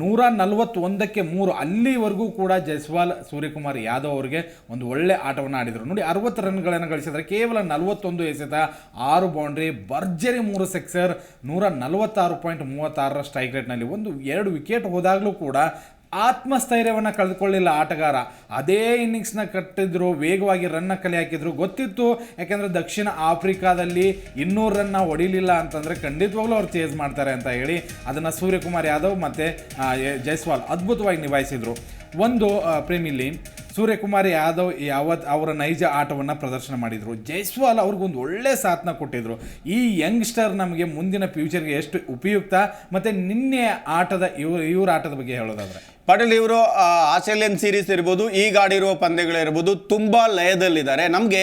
141ಕ್ಕೆ 3 ಅಲ್ಲಿವರೆಗೂ ಕೂಡ ಜೈಸ್ವಾಲ್ ಸೂರ್ಯಕುಮಾರ್ ಯಾದವ್ ಅವರಿಗೆ ಒಂದು ಒಳ್ಳೆ ಆಟವನ್ನು ಆಡಿದರು. ನೋಡಿ, 60 ರನ್ಗಳನ್ನು ಗಳಿಸಿದರೆ ಕೇವಲ 41 ಎಸೆತ, 6 ಬೌಂಡ್ರಿ, ಭರ್ಜರಿ 3 ಸಿಕ್ಸರ್, 146.36 ಸ್ಟ್ರೈಕ್ ರೇಟ್ನಲ್ಲಿ 2 ವಿಕೆಟ್ ಹೋದಾಗಲೂ ಕೂಡ ಆತ್ಮಸ್ಥೈರ್ಯವನ್ನು ಕಳೆದುಕೊಳ್ಳಿಲ್ಲ ಆಟಗಾರ. ಅದೇ ಇನ್ನಿಂಗ್ಸ್ನ ಕಟ್ಟಿದ್ರು, ವೇಗವಾಗಿ ರನ್ನ ಕಲೆ ಹಾಕಿದ್ರು. ಗೊತ್ತಿತ್ತು, ಯಾಕೆಂದರೆ ದಕ್ಷಿಣ ಆಫ್ರಿಕಾದಲ್ಲಿ 200 ರನ್ನ ಹೊಡಿಲಿಲ್ಲ ಅಂತಂದರೆ ಖಂಡಿತವಾಗ್ಲೂ ಅವ್ರು ಚೇಸ್ ಮಾಡ್ತಾರೆ ಅಂತ ಹೇಳಿ ಅದನ್ನು ಸೂರ್ಯಕುಮಾರ್ ಯಾದವ್ ಮತ್ತು ಜೈಸ್ವಾಲ್ ಅದ್ಭುತವಾಗಿ ನಿಭಾಯಿಸಿದರು. ಒಂದು ಪ್ರೇಮಿಲಿ ಸೂರ್ಯಕುಮಾರ್ ಯಾದವ್ ಅವರ ನೈಜ ಆಟವನ್ನು ಪ್ರದರ್ಶನ ಮಾಡಿದರು. ಜೈಸ್ವಾಲ್ ಅವ್ರಿಗೊಂದು ಒಳ್ಳೆ ಸಾಥ್ನ ಕೊಟ್ಟಿದ್ರು. ಈ ಯಂಗ್ಸ್ಟರ್ ನಮಗೆ ಮುಂದಿನ ಫ್ಯೂಚರ್ಗೆ ಎಷ್ಟು ಉಪಯುಕ್ತ. ಮತ್ತು ನಿನ್ನೆ ಆಟದ ಇವ್ರ ಆಟದ ಬಗ್ಗೆ ಹೇಳೋದಾದ್ರೆ ಪಾಟೀಲ್, ಇವರು ಆಸ್ಟ್ರೇಲಿಯನ್ ಸೀರೀಸ್ ಇರ್ಬೋದು, ಈಗ ಆಡಿರುವ ಪಂದ್ಯಗಳಿರ್ಬೋದು, ತುಂಬಾ ಲಯದಲ್ಲಿದ್ದಾರೆ. ನಮಗೆ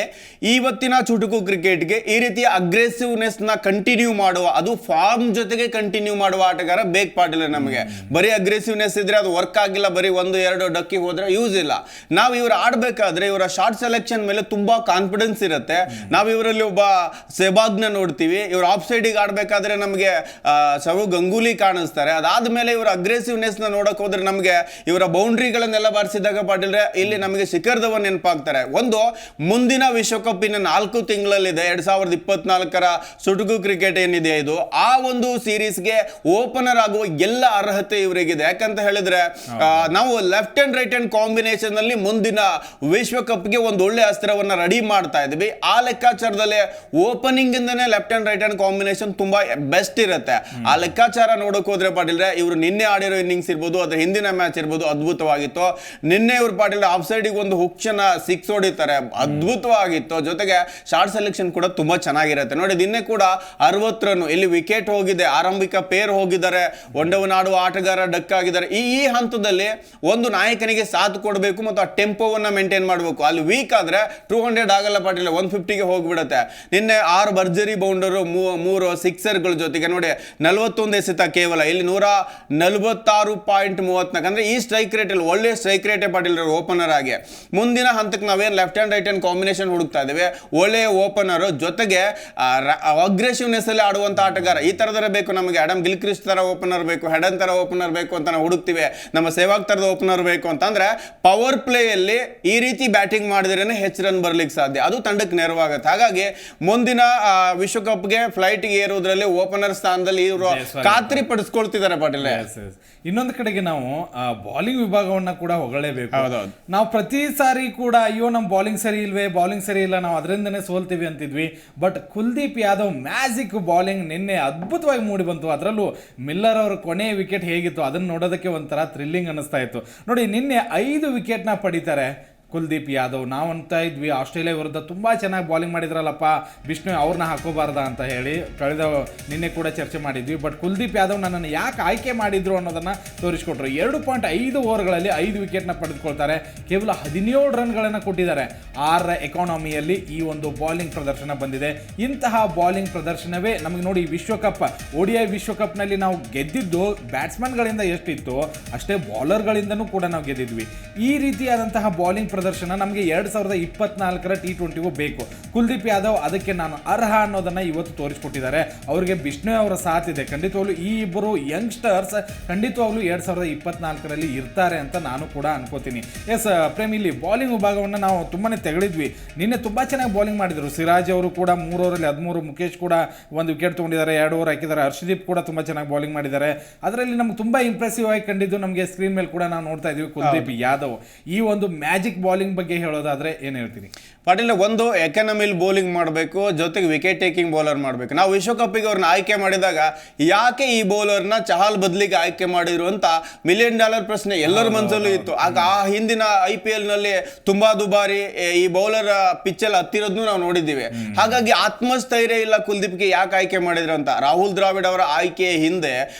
ಇವತ್ತಿನ ಚುಟುಕು ಕ್ರಿಕೆಟ್ಗೆ ಈ ರೀತಿಯ ಅಗ್ರೆಸಿವ್ನೆಸ್ನ ಕಂಟಿನ್ಯೂ ಮಾಡುವ, ಅದು ಫಾರ್ಮ್ ಜೊತೆಗೆ ಕಂಟಿನ್ಯೂ ಮಾಡುವ ಆಟಗಾರ ಬೇಕು ಪಾಟೀಲ್. ನಮಗೆ ಬರೀ ಅಗ್ರೆಸಿವ್ನೆಸ್ ಇದ್ರೆ ಅದು ವರ್ಕ್ ಆಗಿಲ್ಲ, ಬರೀ 1-2 ಡಕ್ಕಿ ಹೋದ್ರೆ ಯೂಸ್ ಇಲ್ಲ. ನಾವು ಇವರು ಆಡಬೇಕಾದ್ರೆ ಇವರ ಶಾರ್ಟ್ ಸೆಲೆಕ್ಷನ್ ಮೇಲೆ ತುಂಬಾ ಕಾನ್ಫಿಡೆನ್ಸ್ ಇರುತ್ತೆ. ನಾವು ಇವರಲ್ಲಿ ಒಬ್ಬ ಸೆಹ್ವಾಗ್ನ ನೋಡ್ತೀವಿ. ಇವರು ಆಫ್ ಸೈಡಿಗೆ ಆಡಬೇಕಾದ್ರೆ ನಮಗೆ ಸೌರವ್ ಗಂಗೂಲಿ ಕಾಣಿಸ್ತಾರೆ. ಅದಾದ್ಮೇಲೆ ಇವರ ಅಗ್ರೆಸಿವ್ನೆಸ್ನ ನೋಡಕ್ ಹೋದ್ರೆ ನಮಗೆ ಇವರ ಬೌಂಡ್ರಿಗಳನ್ನೆಲ್ಲ ಬಾರಿಸಿದಾಗ ಪಾಟೀಲ್ರೆ ಇಲ್ಲಿ ನಮಗೆ ಶಿಖರ್ ಧವನ್ ನೆನಪಾಗ್ತಾರೆ. ಒಂದು ಮುಂದಿನ ವಿಶ್ವಕಪ್ಪಿನ 4 ತಿಂಗಳಲ್ಲಿದೆ, 2024ರ ಚುಟುಕು ಕ್ರಿಕೆಟ್ ಏನಿದೆ ಇದು, ಆ ಒಂದು ಸೀರೀಸ್ಗೆ ಓಪನರ್ ಆಗುವ ಎಲ್ಲ ಅರ್ಹತೆ ಇವರಿಗಿದೆ. ಯಾಕಂತ ಹೇಳಿದ್ರೆ ನಾವು left and right and combination ಅಲ್ಲಿ ಮುಂದಿನ ವಿಶ್ವಕಪ್ಗೆ ಒಂದು ಒಳ್ಳೆ ಅಸ್ತ್ರವನ್ನ ರೆಡಿ ಮಾಡ್ತಾ ಇದ್ವಿ. ಆ ಲೆಕ್ಕಾಚಾರದಲ್ಲಿ ಓಪನಿಂಗ್ ಇಂದನೇ left and right and combination ತುಂಬಾ ಬೆಸ್ಟ್ ಇರುತ್ತೆ. ಆ ಲೆಕ್ಕಾಚಾರ ನೋಡಕ್ ಹೋದ್ರೆ ಪಾಟೀಲ್ರೆ ಇವರು ನಿನ್ನೆ ಆಡಿರೋ ಇನ್ನಿಂಗ್ಸ್ ಇರ್ಬೋದು, ಅದ್ರ ಹಿಂದಿನ ಮ್ಯಾಚ್ ಇರ್ಬೋದು, ಅದ್ಭುತವಾಗಿತ್ತು. ನಿನ್ನೆ ಇವರು ಪಾಟೀಲ್ ಆಫ್ ಸೈಡಿಗೆ ಒಂದು ಹುಕ್ಶನ 6 ಹೊಡಿತಾರೆ, ಅದ್ಭುತವಾಗಿತ್ತು. ಜೊತೆಗೆ ಶಾರ್ಟ್ ಸೆಲೆಕ್ಷನ್ ಕೂಡ ತುಂಬಾ ಚೆನ್ನಾಗಿರುತ್ತೆ. ನೋಡಿ, ನಿನ್ನೆ ಕೂಡ 60 ರನ್, ಇಲ್ಲಿ ವಿಕೆಟ್ ಹೋಗಿದೆ, ಆರಂಭಿಕ ಪೇರ್ ಹೋಗಿದ್ದಾರೆ, ಒಂಡವನ್ ಆಡುವ ಆಟಗಾರ ಡಕ್ ಆಗಿದ್ದಾರೆ. ಈ ಹಂತದಲ್ಲಿ ಒಂದು ನಾಯಕನಿಗೆ ಸಾಥ್ ಕೊಡಬೇಕು ಮತ್ತು ಆ ಟೆಂಪೋವನ್ನ ಮೇಂಟೈನ್ ಮಾಡಬೇಕು. ಅಲ್ಲಿ ವೀಕ್ ಆದ್ರೆ 200 ಆಗಲ್ಲ ಪಾಟೀಲ್, 150ಗೆ ಹೋಗ್ಬಿಡುತ್ತೆ. ನಿನ್ನೆ 6 ಭರ್ಜರಿ ಬೌಂಡರು, 3 ಸಿಕ್ಸರ್ಗಳ ಜೊತೆಗೆ ನೋಡಿ 41 ಎಸೆತ ಕೇವಲ, ಇಲ್ಲಿ 146.34 ಅಂದ್ರೆ ಈ ಸ್ಟ್ರೈಕ್ ರೇಟ್ ಅಲ್ಲಿ ಒಳ್ಳೆ ಸ್ಟ್ರೈಕ್ ರೇಟೇ ಪಾಟೀಲ್ ಓಪನರ್ ಆಗಿ. ಮುಂದಿನ ಹಂತಕ್ಕೆ ನಾವೇನು left hand right hand combination ಹುಡುಕ್ತಾ ಇದ್ದೇವೆ, ಒಳ್ಳೆಯ ಓಪನರ್ ಜೊತೆಗೆ ಅಗ್ರೆಸಿವ್ನೆಸ್ ಅಲ್ಲಿ ಆಡುವಂತ ಆಟಗಾರ ಈ ತರದರ ಬೇಕು ನಮಗೆ. ಅಡಮ್ ಗಿಲ್ಕ್ರಿಸ್ಟ್ ತರ ಓಪನರ್ ಬೇಕು, ಹೆಡನ್ ತರ ಓಪನರ್ ಬೇಕು ಅಂತ ನಾವು ಹುಡುಕ್ತಿವಿ. ನಮ್ಮ ಸೆಹ್ವಾಗ್ ತರದ ಓಪನರ್ ಬೇಕು ಅಂತಂದ್ರೆ ಪವರ್ ಪ್ಲೇ ಅಲ್ಲಿ ಈ ರೀತಿ ಬ್ಯಾಟಿಂಗ್ ಮಾಡಿದ್ರೇನೆ ಹೆಚ್ಚು ರನ್ ಬರ್ಲಿಕ್ಕೆ ಸಾಧ್ಯ, ಅದು ತಂಡಕ್ಕೆ ನೆರವಾಗುತ್ತೆ. ಹಾಗಾಗಿ ಮುಂದಿನ ವಿಶ್ವಕಪ್ಗೆ ಫ್ಲೈಟ್ಗೆ ಏರೋದ್ರಲ್ಲಿ ಓಪನರ್ ಸ್ಥಾನದಲ್ಲಿ ಇವರು ಖಾತ್ರಿ ಪಡಿಸ್ಕೊಳ್ತಿದ್ದಾರೆ ಪಾಟೀಲ್. ಇನ್ನೊಂದು ಕಡೆಗೆ ನಾವು ಬೌಲಿಂಗ್ ವಿಭಾಗವನ್ನ ಕೂಡ ಹೊಗಳೇಬೇಕು. ನಾವು ಪ್ರತಿ ಸಾರಿ ಕೂಡ ಅಯ್ಯೋ ನಮ್ಮ ಬೌಲಿಂಗ್ ಸರಿ ಇಲ್ವೇ, ಬೌಲಿಂಗ್ ಸರಿ ಇಲ್ಲ, ನಾವು ಅದರಿಂದನೇ ಸೋಲ್ತೀವಿ ಅಂತಿದ್ವಿ. But Kuldeep Yadav magic bowling ನಿನ್ನೆ ಅದ್ಭುತವಾಗಿ ಮೂಡಿ ಬಂತು. ಅದರಲ್ಲೂ ಮಿಲ್ಲರ್ ಅವರ ಕೊನೆಯ ವಿಕೆಟ್ ಹೇಗಿತ್ತು ಅದನ್ನು ನೋಡೋದಕ್ಕೆ ಒಂಥರ ಥ್ರಿಲ್ಲಿಂಗ್ ಅನ್ನಿಸ್ತಾ ಇತ್ತು. ನೋಡಿ, ನಿನ್ನೆ 5 ವಿಕೆಟ್ನ ಪಡಿತಾರೆ. ಕುಲ್ದೀಪ್ ಯಾದವ್. ನಾವು ಅಂತ ಇದ್ವಿ ಆಸ್ಟ್ರೇಲಿಯಾ ವಿರುದ್ಧ ತುಂಬ ಚೆನ್ನಾಗಿ ಬಾಲಿಂಗ್ ಮಾಡಿದ್ರಲ್ಲಪ್ಪ ಬಿಷ್ಣು, ಅವ್ರನ್ನ ಹಾಕೋಬಾರ್ದ ಅಂತ ಹೇಳಿ ನಿನ್ನೆ ಕೂಡ ಚರ್ಚೆ ಮಾಡಿದ್ವಿ. ಬಟ್ ಕುಲ್ದೀಪ್ ಯಾದವ್ ನನ್ನನ್ನು ಯಾಕೆ ಆಯ್ಕೆ ಮಾಡಿದ್ರು ಅನ್ನೋದನ್ನು ತೋರಿಸ್ಕೊಟ್ರು. 2.5 ಓವರ್ಗಳಲ್ಲಿ 5 ವಿಕೆಟ್ನ ಪಡೆದುಕೊಳ್ತಾರೆ. ಕೇವಲ 17 ರನ್ಗಳನ್ನು ಕೊಟ್ಟಿದ್ದಾರೆ. 6ರ ಎಕಾನಮಿಯಲ್ಲಿ ಈ ಒಂದು ಬಾಲಿಂಗ್ ಪ್ರದರ್ಶನ ಬಂದಿದೆ. ಇಂತಹ ಬಾಲಿಂಗ್ ಪ್ರದರ್ಶನವೇ ನಮಗೆ ನೋಡಿ ವಿಶ್ವಕಪ್ ODI ವಿಶ್ವಕಪ್ನಲ್ಲಿ ನಾವು ಗೆದ್ದಿದ್ದು ಬ್ಯಾಟ್ಸ್ಮನ್ಗಳಿಂದ ಎಷ್ಟಿತ್ತು ಅಷ್ಟೇ ಬೌಲರ್ಗಳಿಂದನೂ ಕೂಡ ನಾವು ಗೆದ್ದಿದ್ವಿ. ಈ ರೀತಿಯಾದಂತಹ ಬಾಲಿಂಗ್ ಪ್ರದರ್ಶನ ನಮಗೆ 2024ರ T20ಗೂ ಬೇಕು. ಕುಲ್ದೀಪ್ ಯಾದವ್ ಅದಕ್ಕೆ ನಾನು ಅರ್ಹ ಅನ್ನೋದನ್ನ ಇವತ್ತು ತೋರಿಸ್ಕೊಟ್ಟಿದ್ದಾರೆ. ಅವರಿಗೆ ಬಿಷ್ಣು ಅವರ ಸಾಥ್ ಇದೆ. ಖಂಡಿತವಾಗ್ಲೂ ಈ ಇಬ್ಬರು ಯಂಗ್ಸ್ಟರ್ಸ್ ಖಂಡಿತವಾಗ್ಲೂ 2024ರಲ್ಲಿ ಇರ್ತಾರೆ ಅಂತ ನಾನು ಕೂಡ ಅನ್ಕೋತೀನಿ. ಎಸ್ ಪ್ರೇಮ್, ಇಲ್ಲಿ ಬಾಲಿಂಗ್ ವಿಭಾಗವನ್ನು ನಾವು ತುಂಬಾನೇ ತೆಗಳಿದ್ವಿ. ನಿನ್ನೆ ತುಂಬಾ ಚೆನ್ನಾಗಿ ಬಾಲಿಂಗ್ ಮಾಡಿದ್ರು. ಸಿರಾಜ್ ಅವರು ಕೂಡ 3 ಓವರಲ್ಲಿ 13, ಮುಖೇಶ್ ಕೂಡ 1 ವಿಕೆಟ್ ತಗೊಂಡಿದ್ದಾರೆ, 2 ಓವರ್ ಹಾಕಿದ್ದಾರೆ. ಹರ್ಷದೀಪ್ ಕೂಡ ತುಂಬಾ ಚೆನ್ನಾಗಿ ಬಾಲಿಂಗ್ ಮಾಡಿದ್ದಾರೆ. ಅದರಲ್ಲಿ ನಮ್ಗೆ ತುಂಬಾ ಇಂಪ್ರೆಸಿವ್ ಆಗಿ ಕಂಡಿದ್ದು ನಮಗೆ ಸ್ಕ್ರೀನ್ ಮೇಲೆ ಕೂಡ ನಾವು ನೋಡ್ತಾ ಇದ್ವಿ ಕುಲ್ದೀಪ್ ಯಾದವ್. ಈ ಒಂದು ಮ್ಯಾಜಿಕ್ ಬಾಲಿಂಗ್ ಬಗ್ಗೆ ಹೇಳೋದಾದ್ರೆ ಏನ್ ಹೇಳ್ತೀರಿ? ಪಾಟೀಲ್, ಒಂದು ಎಕಾನಮಿಲ್ ಬೌಲಿಂಗ್ ಮಾಡಬೇಕು, ಜೊತೆಗೆ ವಿಕೆಟ್ ಟೇಕಿಂಗ್ ಬೌಲರ್ ಮಾಡಬೇಕು. ನಾವು ವಿಶ್ವಕಪ್ಪಿಗೆ ಅವ್ರನ್ನ ಆಯ್ಕೆ ಮಾಡಿದಾಗ ಯಾಕೆ ಈ ಬೌಲರ್ನ ಚಹಲ್ ಬದಲಿಗೆ ಆಯ್ಕೆ ಮಾಡಿದ್ರು ಅಂತ $1 ಮಿಲಿಯನ್ ಪ್ರಶ್ನೆ ಎಲ್ಲರ ಮನಸ್ಸಲ್ಲೂ ಇತ್ತು. ಆಗ ಆ ಹಿಂದಿನ IPL ನಲ್ಲಿ ತುಂಬಾ ದುಬಾರಿ ಈ ಬೌಲರ್ ಪಿಚ್ಚಲ್ಲಿ ಹತ್ತಿರೋದನ್ನು ನಾವು ನೋಡಿದ್ದೀವಿ. ಹಾಗಾಗಿ ಆತ್ಮಸ್ಥೈರ್ಯ ಇಲ್ಲ ಕುಲ್ದೀಪ್ಗೆ ಯಾಕೆ ಆಯ್ಕೆ ಮಾಡಿದ್ರು ಅಂತ. ರಾಹುಲ್ ದ್ರಾವಿಡ್ ಅವರ ಆಯ್ಕೆಯ ಹಿಂದೆ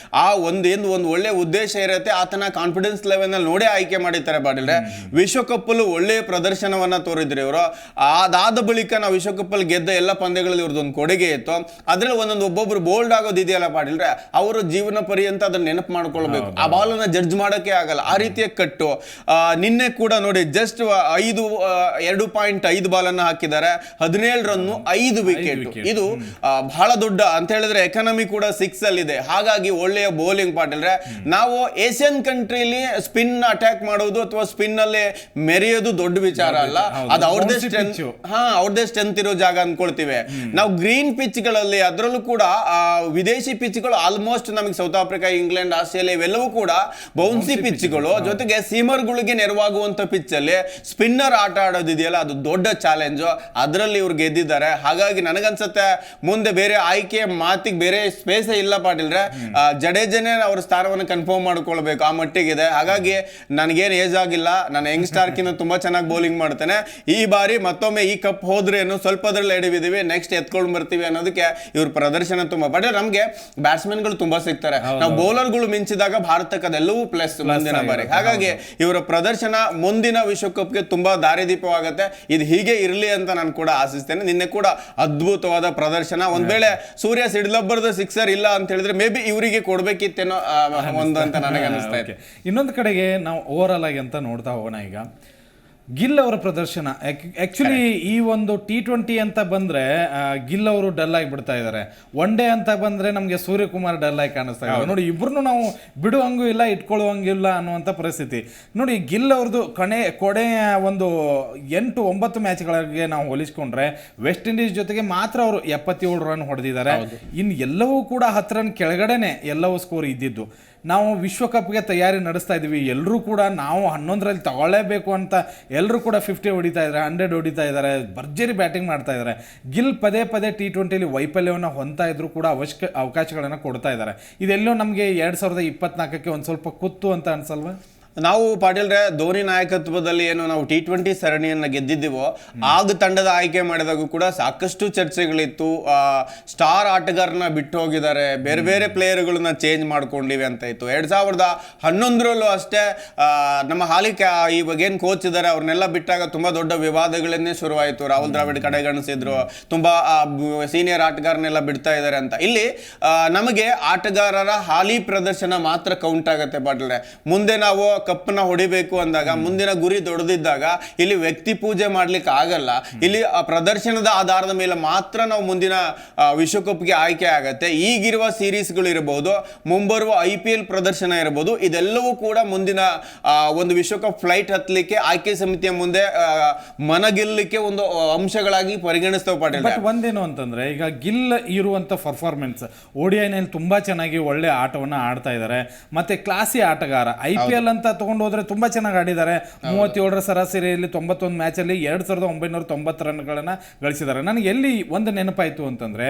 ಆ ಒಂದು ಒಳ್ಳೆ ಉದ್ದೇಶ ಇರುತ್ತೆ. ಆತನ ಕಾನ್ಫಿಡೆನ್ಸ್ ಲೆವೆಲ್ ನಲ್ಲಿ ನೋಡೇ ಆಯ್ಕೆ ಮಾಡಿರ್ತಾರೆ. ಪಾಟೀಲ್ರೆ, ವಿಶ್ವಕಪ್ ಅಲ್ಲೂ ಒಳ್ಳೆಯ ಪ್ರದರ್ಶನವನ್ನ ತೋರಿದ್ರು ಇವರು. ಅದಾದ ಬಳಿಕ ನಾವು ವಿಶ್ವಕಪ್ ಅಲ್ಲಿ ಗೆದ್ದ ಎಲ್ಲ ಪಂದ್ಯಗಳಲ್ಲಿ ಇವ್ರದ್ದೊಂದು ಕೊಡುಗೆ ಇತ್ತು. ಅದ್ರಲ್ಲಿ ಒಬ್ಬೊಬ್ರು ಬೋಲ್ಡ್ ಆಗೋದು ಇದೆಯಲ್ಲ ಪಾಟೀಲ್ರೆ, ಅವರು ಜೀವನ ಪರ್ಯಂತ ಅದನ್ನ ನೆನಪು ಮಾಡ್ಕೊಳ್ಬೇಕು. ಆ ಬಾಲ್ ಅನ್ನ ಜಡ್ಜ್ ಮಾಡೋಕೆ ಆಗಲ್ಲ, ಆ ರೀತಿಯ ಕಟ್ಟು. ನಿನ್ನೆ ಕೂಡ ನೋಡಿ ಜಸ್ಟ್ 2.5 ಬಾಲ್ ಅನ್ನ ಹಾಕಿದ್ದಾರೆ, 17 ರನ್, 5 ವಿಕೆಟ್. ಇದು ಬಹಳ ದೊಡ್ಡ ಅಂತ ಹೇಳಿದ್ರೆ ಎಕಾನಮಿ ಕೂಡ 6 ಅಲ್ಲಿ ಇದೆ. ಹಾಗಾಗಿ ಒಳ್ಳೆಯ ಬೌಲಿಂಗ್ ಪಾಟೀಲ್ರೆ. ನಾವು ಏಷ್ಯನ್ ಕಂಟ್ರಿಲಿ ಸ್ಪಿನ್ ಅಟ್ಯಾಕ್ ಮಾಡೋದು ಅಥವಾ ಸ್ಪಿನ್ ಅಲ್ಲಿ ಮೆರೆಯೋದು ದೊಡ್ಡ ವಿಚಾರ ಅಲ್ಲ, ಅದು ಅವ್ರದೇ ಸ್ಟ್ರೆಂತ್ ಇರೋ ಜಾಗ ಅನ್ಕೊಳ್ತೀವಿ ನಾವು. ಗ್ರೀನ್ ಪಿಚ್ ಗಳಲ್ಲಿ ಅದರಲ್ಲೂ ಕೂಡ ವಿದೇಶಿ ಪಿಚ್ಗಳು ಆಲ್ಮೋಸ್ಟ್ ನಮಗೆ ಸೌತ್ ಆಫ್ರಿಕಾ, ಇಂಗ್ಲೆಂಡ್, ಆಸ್ಟ್ರೇಲಿಯಾ ಇವೆಲ್ಲವೂ ಕೂಡ ಬೌನ್ಸಿ ಪಿಚ್ಗಳು, ಜೊತೆಗೆ ಸೀಮರ್ಗಳಿಗೆ ನೆರವಾಗುವಂತ ಪಿಚ್ ಅಲ್ಲಿ ಸ್ಪಿನ್ನರ್ ಆಟ ಆಡೋದಿದೆಯಲ್ಲ ಅದು ದೊಡ್ಡ ಚಾಲೆಂಜ್. ಅದರಲ್ಲಿ ಇವ್ರು ಗೆದ್ದಿದ್ದಾರೆ. ಹಾಗಾಗಿ ನನಗನ್ಸುತ್ತೆ ಮುಂದೆ ಬೇರೆ ಆಯ್ಕೆ ಮಾತಿಗೆ ಬೇರೆ ಸ್ಪೇಸ್ ಇಲ್ಲ ಪಾಟೀಲ್ರೆ. ಜಡೇಜನೇ ಅವ್ರ ಸ್ಥಾನವನ್ನು ಕನ್ಫರ್ಮ್ ಮಾಡ್ಕೊಳ್ಬೇಕು, ಆ ಮಟ್ಟಿಗಿದೆ. ಹಾಗಾಗಿ ನನಗೇನು ಏಜ್ ಆಗಿಲ್ಲ, ನಾನು ಯಂಗ್ ಸ್ಟಾರ್ಕಿಂತ ತುಂಬಾ ಚೆನ್ನಾಗಿ ಬೌಲಿಂಗ್ ಮಾಡ್ತೇನೆ. ಈ ಬಾರಿ ಮತ್ತೊಮ್ಮೆ ಈ ಕಪ್ ಹೋದ್ರೇನು ಸ್ವಲ್ಪದ್ರಲ್ಲಿ ಎಡವಿದೀವಿ, ನೆಕ್ಸ್ಟ್ ಎತ್ಕೊಂಡು ಬರ್ತೀವಿ ಅನ್ನೋದಕ್ಕೆ ಇವ್ರ ಪ್ರದರ್ಶನ ತುಂಬಾ. ಬಟ್ ನಮ್ಗೆ ಬ್ಯಾಟ್ಸ್ಮನ್ಗಳು ತುಂಬಾ ಸಿಗ್ತಾರೆ. ನಾವು ಬೌಲರ್ಗಳು ಮಿಂಚಿದಾಗ ಭಾರತಕ್ಕೆ ಅದೆಲ್ಲವೂ ಪ್ಲಸ್ ಮುಂದಿನ ಬಾರಿ. ಹಾಗಾಗಿ ಇವರ ಪ್ರದರ್ಶನ ಮುಂದಿನ ವಿಶ್ವಕಪ್ಗೆ ತುಂಬಾ ದಾರಿದೀಪವಾಗುತ್ತೆ. ಇದು ಹೀಗೆ ಇರಲಿ ಅಂತ ನಾನು ಕೂಡ ಆಶಿಸ್ತೇನೆ. ನಿನ್ನೆ ಕೂಡ ಅದ್ಭುತವಾದ ಪ್ರದರ್ಶನ. ಒಂದ್ ವೇಳೆ ಸೂರ್ಯ ಸಿಡ್ಲಬ್ಬರದ ಸಿಕ್ಸರ್ ಇಲ್ಲ ಅಂತ ಹೇಳಿದ್ರೆ ಮೇ ಬಿ ಇವರಿಗೆ ಕೊಡ್ಬೇಕಿತ್ತೇನೋ ಒಂದು ಅಂತ ನನಗೆ ಅನಿಸ್ತಾ ಇದೆ. ಇನ್ನೊಂದು ಕಡೆಗೆ ನಾವು ಓವರ್ ಆಲ್ ಆಗಿ ಅಂತ ನೋಡ್ತಾ ಹೋಗೋಣ. ಈಗ ಗಿಲ್ ಅವರ ಪ್ರದರ್ಶನ ಆಕ್ಚುಲಿ ಈ ಒಂದು T20 ಅಂತ ಬಂದ್ರೆ ಗಿಲ್ ಅವರು ಡಲ್ ಆಗಿ ಬಿಡ್ತಾ ಇದ್ದಾರೆ. ಒನ್ ಡೇ ಅಂತ ಬಂದ್ರೆ ನಮಗೆ ಸೂರ್ಯಕುಮಾರ್ ಡಲ್ ಆಗಿ ಕಾಣಿಸ್ತಾ ಇದ್ದಾರೆ. ನೋಡಿ, ಇಬ್ರು ನಾವು ಬಿಡುವಂಗೂ ಇಲ್ಲ, ಇಟ್ಕೊಳ್ಳುವಂಗಿಲ್ಲ ಅನ್ನುವಂಥ ಪರಿಸ್ಥಿತಿ. ನೋಡಿ, ಗಿಲ್ ಅವ್ರದ್ದು ಕೊನೆಯ ಒಂದು 8-9 ಮ್ಯಾಚ್ಗಳಿಗೆ ನಾವು ಹೋಲಿಸ್ಕೊಂಡ್ರೆ ವೆಸ್ಟ್ ಇಂಡೀಸ್ ಜೊತೆಗೆ ಮಾತ್ರ ಅವರು 77 ರನ್ ಹೊಡೆದಿದ್ದಾರೆ. ಇನ್ನು ಎಲ್ಲವೂ ಕೂಡ 10 ರನ್ ಕೆಳಗಡೆನೆ ಎಲ್ಲವೂ ಸ್ಕೋರ್ ಇದ್ದಿದ್ದು. ನಾವು ವಿಶ್ವಕಪ್ಗೆ ತಯಾರಿ ನಡೆಸ್ತಾ ಇದ್ದೀವಿ. ಎಲ್ಲರೂ ಕೂಡ ನಾವು 11ರಲ್ಲಿ ತಗೊಳ್ಳೇಬೇಕು ಅಂತ ಎಲ್ಲರೂ ಕೂಡ 50 ಹೊಡಿತಾ ಇದ್ದಾರೆ, 100 ಹೊಡಿತಾ ಇದ್ದಾರೆ, ಭರ್ಜರಿ ಬ್ಯಾಟಿಂಗ್ ಮಾಡ್ತಾ ಇದ್ದಾರೆ. ಗಿಲ್ ಪದೇ T20ಲಿ ವೈಫಲ್ಯವನ್ನು ಹೊಂದ್ತಾ ಇದ್ರು ಕೂಡ ಅವಕಾಶಗಳನ್ನು ಕೊಡ್ತಾ ಇದ್ದಾರೆ. ಇದೆಲ್ಲೋ ನಮಗೆ 2024ಕ್ಕೆ ಒಂದು ಸ್ವಲ್ಪ ಕುತ್ತು ಅಂತ ಅನ್ಸಲ್ವಾ? ನಾವು ಪಾಟೀಲ್ರೆ ಧೋನಿ ನಾಯಕತ್ವದಲ್ಲಿ ಏನು ನಾವು T20 ಸರಣಿಯನ್ನು ಗೆದ್ದಿದ್ದೀವೋ ಆಗ ತಂಡದ ಆಯ್ಕೆ ಮಾಡಿದಾಗ ಕೂಡ ಸಾಕಷ್ಟು ಚರ್ಚೆಗಳಿತ್ತು. ಸ್ಟಾರ್ ಆಟಗಾರನ ಬಿಟ್ಟು ಹೋಗಿದ್ದಾರೆ, ಬೇರೆ ಬೇರೆ ಪ್ಲೇಯರ್ಗಳನ್ನ ಚೇಂಜ್ ಮಾಡ್ಕೊಂಡಿವಿ ಅಂತ ಇತ್ತು. 2011ರಲ್ಲೂ ಅಷ್ಟೇ ನಮ್ಮ ಹಾಲಿ ಇವಾಗೇನು ಕೋಚ್ ಇದ್ದಾರೆ ಅವ್ರನ್ನೆಲ್ಲ ಬಿಟ್ಟಾಗ ತುಂಬಾ ದೊಡ್ಡ ವಿವಾದಗಳನ್ನೇ ಶುರುವಾಯಿತು. ರಾಹುಲ್ ದ್ರಾವಿಡ್ ಕಡೆಗಣಿಸಿದ್ರು, ತುಂಬಾ ಸೀನಿಯರ್ ಆಟಗಾರನೆಲ್ಲ ಬಿಡ್ತಾ ಇದ್ದಾರೆ ಅಂತ. ಇಲ್ಲಿ ನಮಗೆ ಆಟಗಾರರ ಹಾಲಿ ಪ್ರದರ್ಶನ ಮಾತ್ರ ಕೌಂಟ್ ಆಗುತ್ತೆ ಪಾಟೀಲ್ರೆ. ಮುಂದೆ ನಾವು ಕಪ್ಪನ್ನ ಹೊಡಿಬೇಕು ಅಂದಾಗ, ಮುಂದಿನ ಗುರಿ ದೊಡ್ಡದಿದ್ದಾಗ ಇಲ್ಲಿ ವ್ಯಕ್ತಿ ಪೂಜೆ ಮಾಡ್ಲಿಕ್ಕೆ ಆಗಲ್ಲ. ಇಲ್ಲಿ ಪ್ರದರ್ಶನದ ಆಧಾರದ ಮೇಲೆ ಮಾತ್ರ ನಾವು ಮುಂದಿನ ವಿಶ್ವಕಪ್ಗೆ ಆಯ್ಕೆ ಆಗತ್ತೆ. ಈಗಿರುವ ಸೀರೀಸ್ಗಳು ಇರಬಹುದು, ಮುಂಬರುವ IPL ಪ್ರದರ್ಶನ ಇರಬಹುದು, ಇದೆಲ್ಲವೂ ಕೂಡ ಮುಂದಿನ ಒಂದು ವಿಶ್ವಕಪ್ ಫ್ಲೈಟ್ ಹತ್ತಲಿಕ್ಕೆ ಆಯ್ಕೆ ಸಮಿತಿಯ ಮುಂದೆ ಮನಗೆಲ್ಲಲಿಕ್ಕೆ ಒಂದು ಅಂಶಗಳಾಗಿ ಪರಿಗಣಿಸ್ತವೆ ಪಾಟೀಲ್. ಬಟ್ ಒಂದೇನು ಅಂತಂದ್ರೆ, ಈಗ ಗಿಲ್ ಇರುವಂತ ಪರ್ಫಾರ್ಮೆನ್ಸ್ ODI ನಲ್ಲಿ ತುಂಬಾ ಚೆನ್ನಾಗಿ ಒಳ್ಳೆ ಆಟವನ್ನ ಆಡ್ತಾ ಇದ್ದಾರೆ. ಮತ್ತೆ ಕ್ಲಾಸಿ ಆಟಗಾರ. IPL ಅಂತ ತಗೊಂಡು ಹೋದ್ರೆ ತುಂಬಾ ಚೆನ್ನಾಗಿ ಆಡಿದ್ದಾರೆ. 37ರ ಸರಾಸರಿಯಲ್ಲಿ 91 ಮ್ಯಾಚಲ್ಲಿ 2990 ರನ್ಗಳನ್ನು ಗಳಿಸಿದ್ದಾರೆ. ನನಗೆ ಎಲ್ಲಿ ಒಂದು ನೆನಪಾಯಿತು ಅಂತಂದ್ರೆ,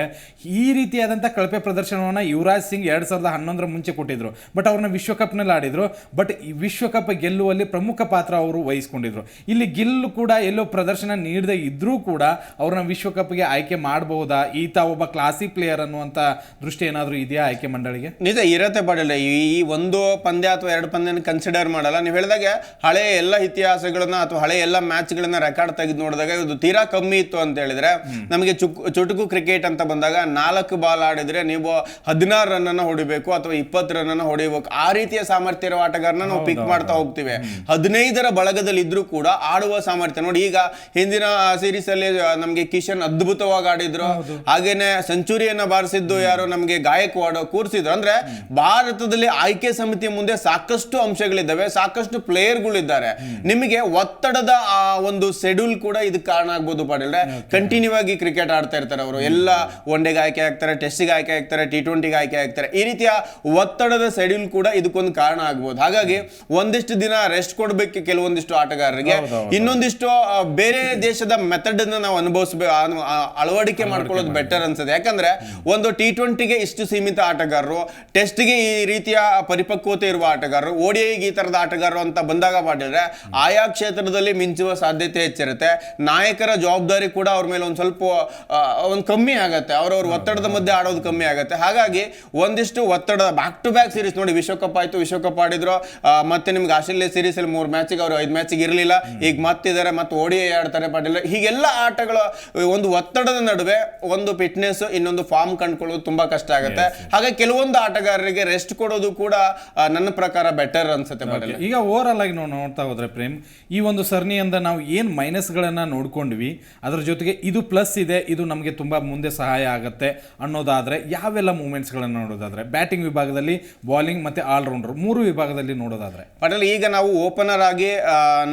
ಈ ರೀತಿಯಾದಂಥ ಕಳಪೆ ಪ್ರದರ್ಶನವನ್ನು ಯುವರಾಜ್ ಸಿಂಗ್ 2011 ಮುಂಚೆ ಕೊಟ್ಟಿದ್ರು. ಬಟ್ ಅವ್ರನ್ನ ವಿಶ್ವಕಪ್ನಲ್ಲಿ ಆಡಿದ್ರು. ಬಟ್ ಈ ವಿಶ್ವಕಪ್ ಗೆಲ್ಲುವಲ್ಲಿ ಪ್ರಮುಖ ಪಾತ್ರ ಅವರು ವಹಿಸ್ಕೊಂಡಿದ್ರು. ಇಲ್ಲಿ ಗಿಲ್ಲು ಕೂಡ ಎಲ್ಲೋ ಪ್ರದರ್ಶನ ನೀಡದೇ ಇದ್ರೂ ಕೂಡ ಅವ್ರನ್ನ ವಿಶ್ವಕಪ್ಗೆ ಆಯ್ಕೆ ಮಾಡಬಹುದಾ? ಈತ ಒಬ್ಬ ಕ್ಲಾಸಿ ಪ್ಲೇಯರ್ ಅನ್ನುವಂಥ ದೃಷ್ಟಿ ಏನಾದರೂ ಇದೆಯಾ ಆಯ್ಕೆ ಮಂಡಳಿಗೆ? ನಿಜ ಇರತ್ತೆ ಪಾಡಿಲ್ಲ. ಈ ಒಂದು ಪಂದ್ಯ ಅಥವಾ 2 ಪಂದ್ಯನ ಕನ್ಸಿಡರ್ ಮಾಡಲ್ಲ. ನೀವು ಹೇಳಿದಾಗೆ ಹಳೆ ಎಲ್ಲ ಇತಿಹಾಸಗಳನ್ನ ಅಥವಾ ಹಳೆ ಎಲ್ಲ ಮ್ಯಾಚ್ಗಳನ್ನ ರೆಕಾರ್ಡ್ ತೆಗೆದು ನೋಡಿದಾಗ ಇದು ತೀರಾ ಕಮ್ಮಿ ಇತ್ತು ಅಂತ ಹೇಳಿದ್ರೆ, ನಮಗೆ ಚುಟುಕು ಕ್ರಿಕೆಟ್ ಅಂತ ಬಂದಾಗ 4 ಬಾಲ್ ಆಡಿದ್ರೆ ನೀವು 16 ರನ್ ಹೊಡಿಬೇಕು ಅಥವಾ 20 ರನ್ ಹೊಡಿಬೇಕು. ಆ ರೀತಿಯ ಸಾಮರ್ಥ್ಯ ಇರುವ ಆಟಗಾರನ ನಾವು ಪಿಕ್ ಮಾಡ್ತಾ ಹೋಗ್ತೀವಿ. 15ರ ಬಳಗದಲ್ಲಿ ಇದ್ರೂ ಕೂಡ ಆಡುವ ಸಾಮರ್ಥ್ಯ ನೋಡಿ. ಈಗ ಹಿಂದಿನ ಸೀರೀಸ್ ಅಲ್ಲಿ ನಮ್ಗೆ ಕಿಶನ್ ಅದ್ಭುತವಾಗಿ ಆಡಿದ್ರು. ಹಾಗೇನೆ ಸೆಂಚುರಿಯನ್ನ ಬಾರಿಸಿದ್ದು ಯಾರು, ನಮ್ಗೆ ಗಾಯಕ್ವಾಡ್ ಕೂರಿಸಿದ್ರು. ಅಂದ್ರೆ ಭಾರತದಲ್ಲಿ ಆಯ್ಕೆ ಸಮಿತಿಯ ಮುಂದೆ ಸಾಕಷ್ಟು ಅಂಶಗಳಿದ್ದಾವೆ, ಸಾಕಷ್ಟು ಪ್ಲೇಯರ್ಗಳಿದ್ದಾರೆ. ನಿಮಗೆ ಒತ್ತಡದ ಒಂದು ಶೆಡ್ಯೂಲ್ ಕೂಡ ಇದಕ್ಕೆ ಕಾರಣ ಆಗ್ಬೋದು ಪಾಡಿಲ್ರೆ. ಕಂಟಿನ್ಯೂ ಆಗಿ ಕ್ರಿಕೆಟ್ ಆಡ್ತಾ ಇರ್ತಾರೆ ಅವರು. ಎಲ್ಲ ಒನ್ ಡೇಗೆ ಆಯ್ಕೆ ಆಗ್ತಾರೆ, ಟೆಸ್ಟ್ಗೆ ಆಯ್ಕೆ ಆಗ್ತಾರೆ, T20ಗೆ ಆಯ್ಕೆ ಆಗ್ತಾರೆ. ಈ ರೀತಿಯ ಒತ್ತಡದ ಶೆಡ್ಯೂಲ್ ಕೂಡ ಇದಕ್ಕೊಂದು ಕಾರಣ ಆಗ್ಬೋದು. ಹಾಗಾಗಿ ಒಂದಿಷ್ಟು ದಿನ ರೆಸ್ಟ್ ಕೊಡ್ಬೇಕು ಕೆಲವೊಂದಿಷ್ಟು ಆಟಗಾರರಿಗೆ. ಇನ್ನೊಂದಿಷ್ಟು ಬೇರೆ ದೇಶದ ಮೆಥಡ್ ಅನ್ನ ನಾವು ಅಳವಡಿಕೆ ಮಾಡ್ಕೊಳ್ಳೋದು ಬೆಟರ್ ಅನ್ಸುತ್ತೆ. ಯಾಕಂದ್ರೆ ಒಂದು T20ಗೆ ಇಷ್ಟು ಸೀಮಿತ ಆಟಗಾರರು, ಟೆಸ್ಟ್ಗೆ ಈ ರೀತಿಯ ಪರಿಪಕ್ವತೆ ಇರುವ ಆಟಗಾರರು, ODIಗೆ ಈ ತರದ ಆಟಗಾರರು ಅಂತ ಬಂದಾಗ ಮಾಡಿದ್ರೆ ಆಯಾ ಕ್ಷೇತ್ರದಲ್ಲಿ ಮಿಂಚುವ ಸಾಧ್ಯತೆ ಹೆಚ್ಚಿರುತ್ತೆ. ನಾಯಕರ ಜವಾಬ್ದಾರಿ ಕೂಡ ಅವ್ರ ಮೇಲೆ ಒಂದು ಸ್ವಲ್ಪ ಒಂದು ಕಮ್ಮಿ ಆಗುತ್ತೆ. ಅವ್ರವ್ರ ಒತ್ತಡದ ಮಧ್ಯೆ ಆಡೋದು ಕಮ್ಮಿ ಆಗುತ್ತೆ. ಹಾಗಾಗಿ ಒಂದಿಷ್ಟು ಒತ್ತಡ ಬ್ಯಾಕ್ ಟು ಬ್ಯಾಕ್ ಸೀರೀಸ್ ನೋಡಿ, ವಿಶ್ವಕಪ್ ಆಯ್ತು, ವಿಶ್ವಕಪ್ ಆಡಿದ್ರು. ಮತ್ತೆ ನಿಮ್ಗೆ ಆಸ್ಟ್ರೇಲಿಯಾ ಸೀರೀಸ್ ಅಲ್ಲಿ 3 ಮ್ಯಾಚಿಗೆ ಅವರು 5 ಮ್ಯಾಚಿಗೆ ಇರಲಿಲ್ಲ. ಈಗ ಮತ್ತಿದ್ದಾರೆ, ಮತ್ತೆ ODI ಆಡ್ತಾರೆ ಪಾಟಿಲ್ಲ. ಹೀಗೆಲ್ಲ ಆಟಗಳ ಒಂದು ಒತ್ತಡದ ನಡುವೆ ಒಂದು ಫಿಟ್ನೆಸ್, ಇನ್ನೊಂದು ಫಾರ್ಮ್ ಕಂಡುಕೊಳ್ಳೋದು ತುಂಬಾ ಕಷ್ಟ ಆಗುತ್ತೆ. ಹಾಗಾಗಿ ಕೆಲವೊಂದು ಆಟಗಾರರಿಗೆ ರೆಸ್ಟ್ ಕೊಡೋದು ಕೂಡ ನನ್ನ ಪ್ರಕಾರ ಬೆಟರ್ ಅನ್ಸುತ್ತೆ ಪಾಟಿಲ್ಲ. ಈಗ ಓವರ್ ಆಲ್ ಆಗಿ ನಾವು ನೋಡ್ತಾ ಹೋದ್ರೆ ಪ್ರೇಮ್, ಈ ಒಂದು ಸರಣಿಯಿಂದ ನಾವು ಏನು ಮೈನಸ್ಗಳನ್ನ ನೋಡ್ಕೊಂಡ್ವಿ, ಅದರ ಜೊತೆಗೆ ಇದು ಪ್ಲಸ್ ಇದೆ, ಇದು ನಮಗೆ ತುಂಬಾ ಮುಂದೆ ಸಹಾಯ ಆಗುತ್ತೆ ಅನ್ನೋದಾದ್ರೆ ಯಾವೆಲ್ಲ ಮೂವ್ಮೆಂಟ್ಸ್ಗಳನ್ನು ನೋಡೋದಾದ್ರೆ, ಬ್ಯಾಟಿಂಗ್ ವಿಭಾಗದಲ್ಲಿ, ಬಾಲಿಂಗ್ ಮತ್ತೆ ಆಲ್ರೌಂಡರ್ 3 ವಿಭಾಗದಲ್ಲಿ ನೋಡೋದಾದ್ರೆ ಪಾಟೀಲ್, ಈಗ ನಾವು ಓಪನರ್ ಆಗಿ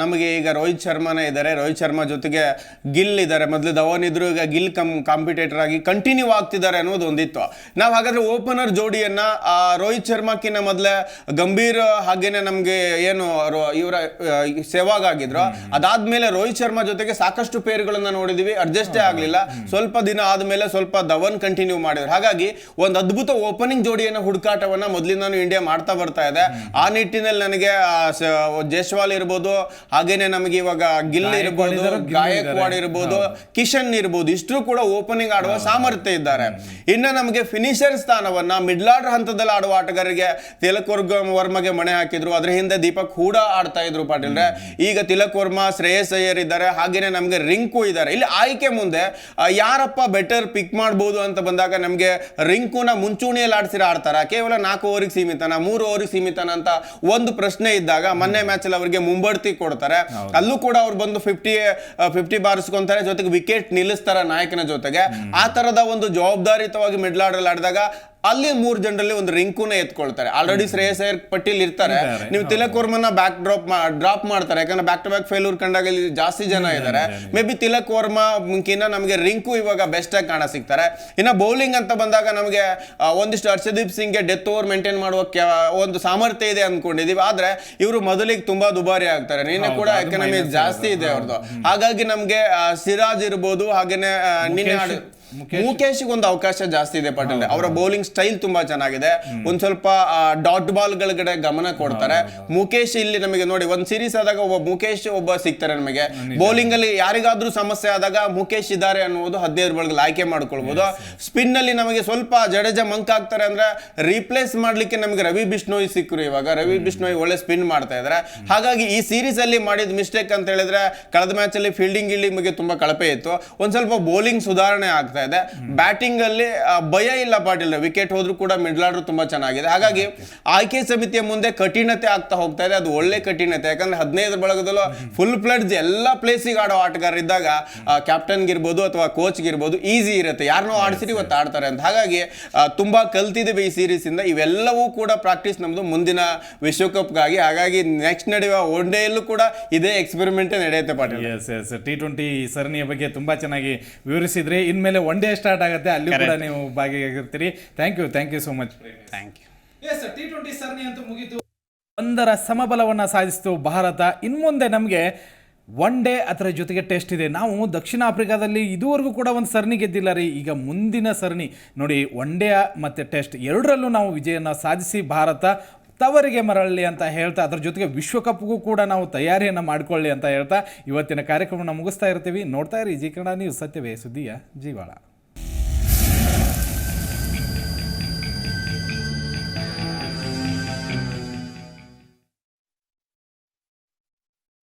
ನಮಗೆ ಈಗ ರೋಹಿತ್ ಶರ್ಮಾನೇ ಇದ್ದಾರೆ. ರೋಹಿತ್ ಶರ್ಮಾ ಜೊತೆಗೆ ಗಿಲ್ ಇದ್ದಾರೆ. ಮೊದಲು ಧವನ್ ಇದ್ರು, ಈಗ ಗಿಲ್ ಕಾಂಪಿಟೇಟರ್ ಆಗಿ ಕಂಟಿನ್ಯೂ ಆಗ್ತಿದ್ದಾರೆ ಅನ್ನೋದು ಒಂದಿತ್ತು. ನಾವು ಹಾಗಾದ್ರೆ ಓಪನರ್ ಜೋಡಿಯನ್ನ ರೋಹಿತ್ ಶರ್ಮಾಕಿನ್ನ ಮೊದಲೇ ಗಂಭೀರ್ ಹಾಗೇನೆ ನಮ್ಗೆ ಏನು ಇವರ ಸೆಹ್ವಾಗ್ ಆಗಿದ್ರು. ಅದಾದ್ಮೇಲೆ ರೋಹಿತ್ ಶರ್ಮಾ ಜೊತೆಗೆ ಸಾಕಷ್ಟು ಪೇರ್ಗಳನ್ನ ನೋಡಿದೀವಿ, ಅಡ್ಜಸ್ಟೇ ಆಗ್ಲಿಲ್ಲ. ಸ್ವಲ್ಪ ದಿನ ಆದ್ಮೇಲೆ ಸ್ವಲ್ಪ ಧವನ್ ಕಂಟಿನ್ಯೂ ಮಾಡಿದ್ರು. ಹಾಗಾಗಿ ಒಂದು ಅದ್ಭುತ ಓಪನಿಂಗ್ ಜೋಡಿಯನ್ನ ಹುಡುಕಾಟವನ್ನ ಮೊದಲಿಂದಾನು ಇಂಡಿಯಾ ಮಾಡ್ತಾ ಬರ್ತಾ ಇದೆ. ಆ ನಿಟ್ಟಿನಲ್ಲಿ ನನಗೆ ಜೈಸ್ವಾಲ್ ಇರ್ಬೋದು, ಹಾಗೇನೆ ನಮಗೆ ಇವಾಗ ಗಿಲ್ ಇರ್ಬೋದು, ಗಾಯಕ್ವಾಡ್ ಇರ್ಬೋದು, ಕಿಶನ್ ಇರ್ಬೋದು, ಇಷ್ಟರು ಕೂಡ ಓಪನಿಂಗ್ ಆಡುವ ಸಾಮರ್ಥ್ಯ ಇದ್ದಾರೆ. ಇನ್ನು ನಮಗೆ ಫಿನಿಷರ್ ಸ್ಥಾನವನ್ನ ಮಿಡ್ಲ್ ಆರ್ಡರ್ ಹಂತದಲ್ಲಿ ಆಡುವ ಆಟಗಾರರಿಗೆ ತಿಲಕ್ ವರ್ಮಗೆ ಮಣೆ ಹಾಕಿದ್ರು. ಅದ್ರ ಹಿಂದೆ ದೀಪಕ್ ಹೂಡಾ ಆಡ್ತಾ ಇದ್ರು ಪಾಟೀಲ್ರೆ. ಈಗ ತಿಲಕ್ ವರ್ಮಾ, ಶ್ರೇಯಸ್ ಅಯ್ಯರ್ ಇದ್ದಾರೆ, ಹಾಗೇನೆ ನಮಗೆ ರಿಂಕು ಇದ್ದಾರೆ. ಇಲ್ಲಿ ಆಯ್ಕೆ ಮುಂದೆ ಯಾರಪ್ಪ ಬೆಟರ್ ಪಿಕ್ ಮಾಡಬಹುದು ಅಂತ ಬಂದಾಗ ನಮಗೆ ರಿಂಕುನ ಮುಂಚೂಣಿಯಲ್ಲಿ ಆಡ್ತಾರ, ಕೇವಲ 4 ಓವರಿಗೆ ಸೀಮಿತನ, 3 ಓವರಿಗೆ ಸೀಮಿತನ ಅಂತ ಒಂದು ಪ್ರಶ್ನೆ ಇದ್ದಾಗ ಮೊನ್ನೆ ಮ್ಯಾಚ್ ಅಲ್ಲಿ ಅವರಿಗೆ ಮುಂಬಡ್ತಿ ಕೊಡ್ತಾರೆ. ಅಲ್ಲೂ ಕೂಡ ಅವ್ರು ಬಂದು 50 ಬಾರಿಸ್ಕೊಂತಾರೆ, ಜೊತೆಗೆ ವಿಕೆಟ್ ನಿಲ್ಲಿಸ್ತಾರೆ ನಾಯಕನ ಜೊತೆಗೆ. ಆ ತರದ ಒಂದು ಜವಾಬ್ದಾರಿತವಾಗಿ ಮಿಡ್ಲ್ ಆರ್ಡರ್ ಆಡಿದಾಗ ಅಲ್ಲಿ 3 ಜನರಲ್ಲಿ ಒಂದು ರಿಂಕುನ ಎತ್ಕೊಳ್ತಾರೆ. ಆಲ್ರೆಡಿ ಶ್ರೇಯಸ್ ಅಯ್ಯರ್ ಪಟ್ಟಿಲ್ ಇರ್ತಾರೆ. ನೀವು ತಿಲಕ್ ವರ್ಮನ ಬ್ಯಾಕ್ ಡ್ರಾಪ್ ಮಾಡ್ತಾರೆ, ಯಾಕಂದ್ರೆ ಬ್ಯಾಕ್ ಟು ಬ್ಯಾಕ್ ಫೇಲ್ಯೂರ್ ಕಂಡಾಗ ಇಲ್ಲಿ ಜಾಸ್ತಿ ಜನ ಇದ್ದಾರೆ. ಮೇ ಬಿ ತಿಲಕ್ ವರ್ಮಕಿನ್ನ ನಮಗೆ ರಿಂಕು ಇವಾಗ ಬೆಸ್ಟ್ ಆಗಿ ಕಾಣ ಸಿಗ್ತಾರೆ. ಇನ್ನು ಬೌಲಿಂಗ್ ಅಂತ ಬಂದಾಗ ನಮಗೆ ಒಂದಿಷ್ಟು ಹರ್ಷದೀಪ್ ಸಿಂಗ್ಗೆ ಡೆತ್ ಓವರ್ ಮೇಂಟೈನ್ ಮಾಡುವ ಒಂದು ಸಾಮರ್ಥ್ಯ ಇದೆ ಅನ್ಕೊಂಡಿದೀವಿ. ಆದ್ರೆ ಇವರು ಮೊದಲಿಗೆ ತುಂಬಾ ದುಬಾರಿ ಆಗ್ತಾರೆ. ನಿನ್ನೆ ಕೂಡ ಎಕನಾಮಿ ಜಾಸ್ತಿ ಇದೆ ಅವ್ರದ್ದು. ಹಾಗಾಗಿ ನಮ್ಗೆ ಸಿರಾಜ್ ಇರ್ಬೋದು, ಹಾಗೇನೆ ನಿನ್ನೆ ಮುಖೇಶ್ ಒಂದು ಅವಕಾಶ ಜಾಸ್ತಿ ಇದೆ ಪಾಟೀಲ್. ಅವರ ಬೌಲಿಂಗ್ ಸ್ಟೈಲ್ ತುಂಬಾ ಚೆನ್ನಾಗಿದೆ. ಒಂದ್ ಸ್ವಲ್ಪ ಡಾಟ್ ಬಾಲ್ ಗಳಗಡೆ ಗಮನ ಕೊಡ್ತಾರೆ. ಮುಖೇಶ್ ಇಲ್ಲಿ ನಮಗೆ ನೋಡಿ ಒಂದ್ ಸೀರೀಸ್ ಆದಾಗ ಮುಖೇಶ್ ಒಬ್ಬ ಸಿಗ್ತಾರೆ ನಮಗೆ. ಬೌಲಿಂಗ್ ಅಲ್ಲಿ ಯಾರಿಗಾದ್ರೂ ಸಮಸ್ಯೆ ಆದಾಗ ಮುಖೇಶ್ ಇದ್ದಾರೆ ಅನ್ನುವುದು 15 ಬಾಲ್ಗಳು ಆಯ್ಕೆ ಮಾಡ್ಕೊಳ್ಬಹುದು. ಸ್ಪಿನ್ ಅಲ್ಲಿ ನಮಗೆ ಸ್ವಲ್ಪ ಜಡೇಜಾ ಮಂಕ್ ಆಗ್ತಾರೆ ಅಂದ್ರೆ ರೀಪ್ಲೇಸ್ ಮಾಡ್ಲಿಕ್ಕೆ ನಮಗೆ ರವಿ ಬಿಷ್ಣೋಯ್ ಸಿಕ್ಕರು. ಇವಾಗ ರವಿ ಬಿಷ್ಣೋಯ್ ಒಳ್ಳೆ ಸ್ಪಿನ್ ಮಾಡ್ತಾ ಇದ್ದಾರೆ. ಹಾಗಾಗಿ ಈ ಸೀರೀಸ್ ಅಲ್ಲಿ ಮಾಡಿದ ಮಿಸ್ಟೇಕ್ ಅಂತ ಹೇಳಿದ್ರೆ, ಕಳೆದ ಮ್ಯಾಚ್ ಅಲ್ಲಿ ಫೀಲ್ಡಿಂಗ್ ಇಲ್ಲಿ ನಮಗೆ ತುಂಬಾ ಕಳಪೆ ಇತ್ತು. ಒಂದ್ ಸ್ವಲ್ಪ ಬೌಲಿಂಗ್ ಸುಧಾರಣೆ ಆಗ್ತಾ ಇದೆ. ಬ್ಯಾಟಿಂಗ್ ಅಲ್ಲಿ ಭಯ ಇಲ್ಲ ಪಾಟೀಲ್, ವಿಕೆಟ್ ಹೋದ್ರೂ ಕೂಡ ಮಿಡ್ಲ್ ಆರ್ಡರ್ ತುಂಬಾ ಚೆನ್ನಾಗಿದೆ. ಹಾಗಾಗಿ ಆಯ್ಕೆ ಸಮಿತಿಯ ಮುಂದೆ ಕಠಿಣತೆ ಆಗ್ತಾ ಹೋಗ್ತಾ ಇದೆ. ಅದು ಒಳ್ಳೆ ಕಠಿಣತೆ, ಯಾಕಂದ್ರೆ 15 ಬಳಗದಲ್ಲೂ ಫುಲ್ ಫ್ಲಡ್ಜ್ ಎಲ್ಲ ಪ್ಲೇಸಿಗೆ ಆಡೋ ಆಟಗಾರ ಇದ್ದಾಗ ಕ್ಯಾಪ್ಟನ್ ಗಿರ್ಬೋದು ಅಥವಾ ಕೋಚ್ ಗಿರ್ಬೋದು ಈಸಿ ಇರುತ್ತೆ, ಯಾರನ್ನೋ ಆಡಿಸಿರಿ ಇವತ್ತು ಆಡ್ತಾರೆ ಅಂತ. ಹಾಗಾಗಿ ತುಂಬಾ ಕಲ್ತಿದ್ದೇವೆ ಈ ಸೀರೀಸ್ ಇಂದ. ಇವೆಲ್ಲವೂ ಕೂಡ ಪ್ರಾಕ್ಟೀಸ್ ನಮ್ದು ಮುಂದಿನ ವಿಶ್ವಕಪ್ಗಾಗಿ. ಹಾಗಾಗಿ ನೆಕ್ಸ್ಟ್ ನಡೆಯುವ ಒನ್ ಡೇಯಲ್ಲೂ ಕೂಡ ಇದೇ ಎಕ್ಸ್ಪೆರಿಮೆಂಟ್ ನಡೆಯುತ್ತೆ ಪಾಟೀಲ್. T20 ಸರಣಿಯ ಬಗ್ಗೆ ತುಂಬಾ ಚೆನ್ನಾಗಿ ವಿವರಿಸಿದ್ರಿ. ಇನ್ಮೇಲೆ ಒನ್ ಡೇ ಸ್ಟಾರ್ಟ್ ಆಗುತ್ತೆ, ಅಲ್ಲಿ ಕೂಡ ನೀವು ಭಾಗಿಯಾಗಿರ್ತೀರಿ. Thank you so much. Thank you. T20 ಸರಣಿ ಅಂತೂ ಮುಗಿತು. ಒಂದರ ಸಮಬಲವನ್ನು ಸಾಧಿಸಿತು ಭಾರತ. ಇನ್ಮುಂದೆ ನಮಗೆ ಒನ್ ಡೇ ಅದರ ಜೊತೆಗೆ ಟೆಸ್ಟ್ ಇದೆ. ನಾವು ದಕ್ಷಿಣ ಆಫ್ರಿಕಾದಲ್ಲಿ ಇದುವರೆಗೂ ಕೂಡ ಒಂದು ಸರಣಿ ಗೆದ್ದಿಲ್ಲ ರೀ. ಈಗ ಮುಂದಿನ ಸರಣಿ ನೋಡಿ, ಒನ್ ಡೇ ಮತ್ತು ಟೆಸ್ಟ್ ಎರಡರಲ್ಲೂ ನಾವು ವಿಜಯನ ಸಾಧಿಸಿ ಭಾರತ ತವರಿಗೆ ಮರಳಲಿ ಅಂತ ಹೇಳ್ತಾ, ಅದರ ಜೊತೆಗೆ ವಿಶ್ವಕಪ್ಗೂ ಕೂಡ ನಾವು ತಯಾರಿಯನ್ನು ಮಾಡಿಕೊಳ್ಳಿ ಅಂತ ಹೇಳ್ತಾ ಇವತ್ತಿನ ಕಾರ್ಯಕ್ರಮನ ಮುಗಿಸ್ತಾ ಇರ್ತೀವಿ. ನೋಡ್ತಾ ಇರಿ ಜಿ ಕನ್ನಡ ನ್ಯೂಸ್, ಸತ್ಯವೇ ಸುದ್ದಿಯ ಜೀವಾಳ.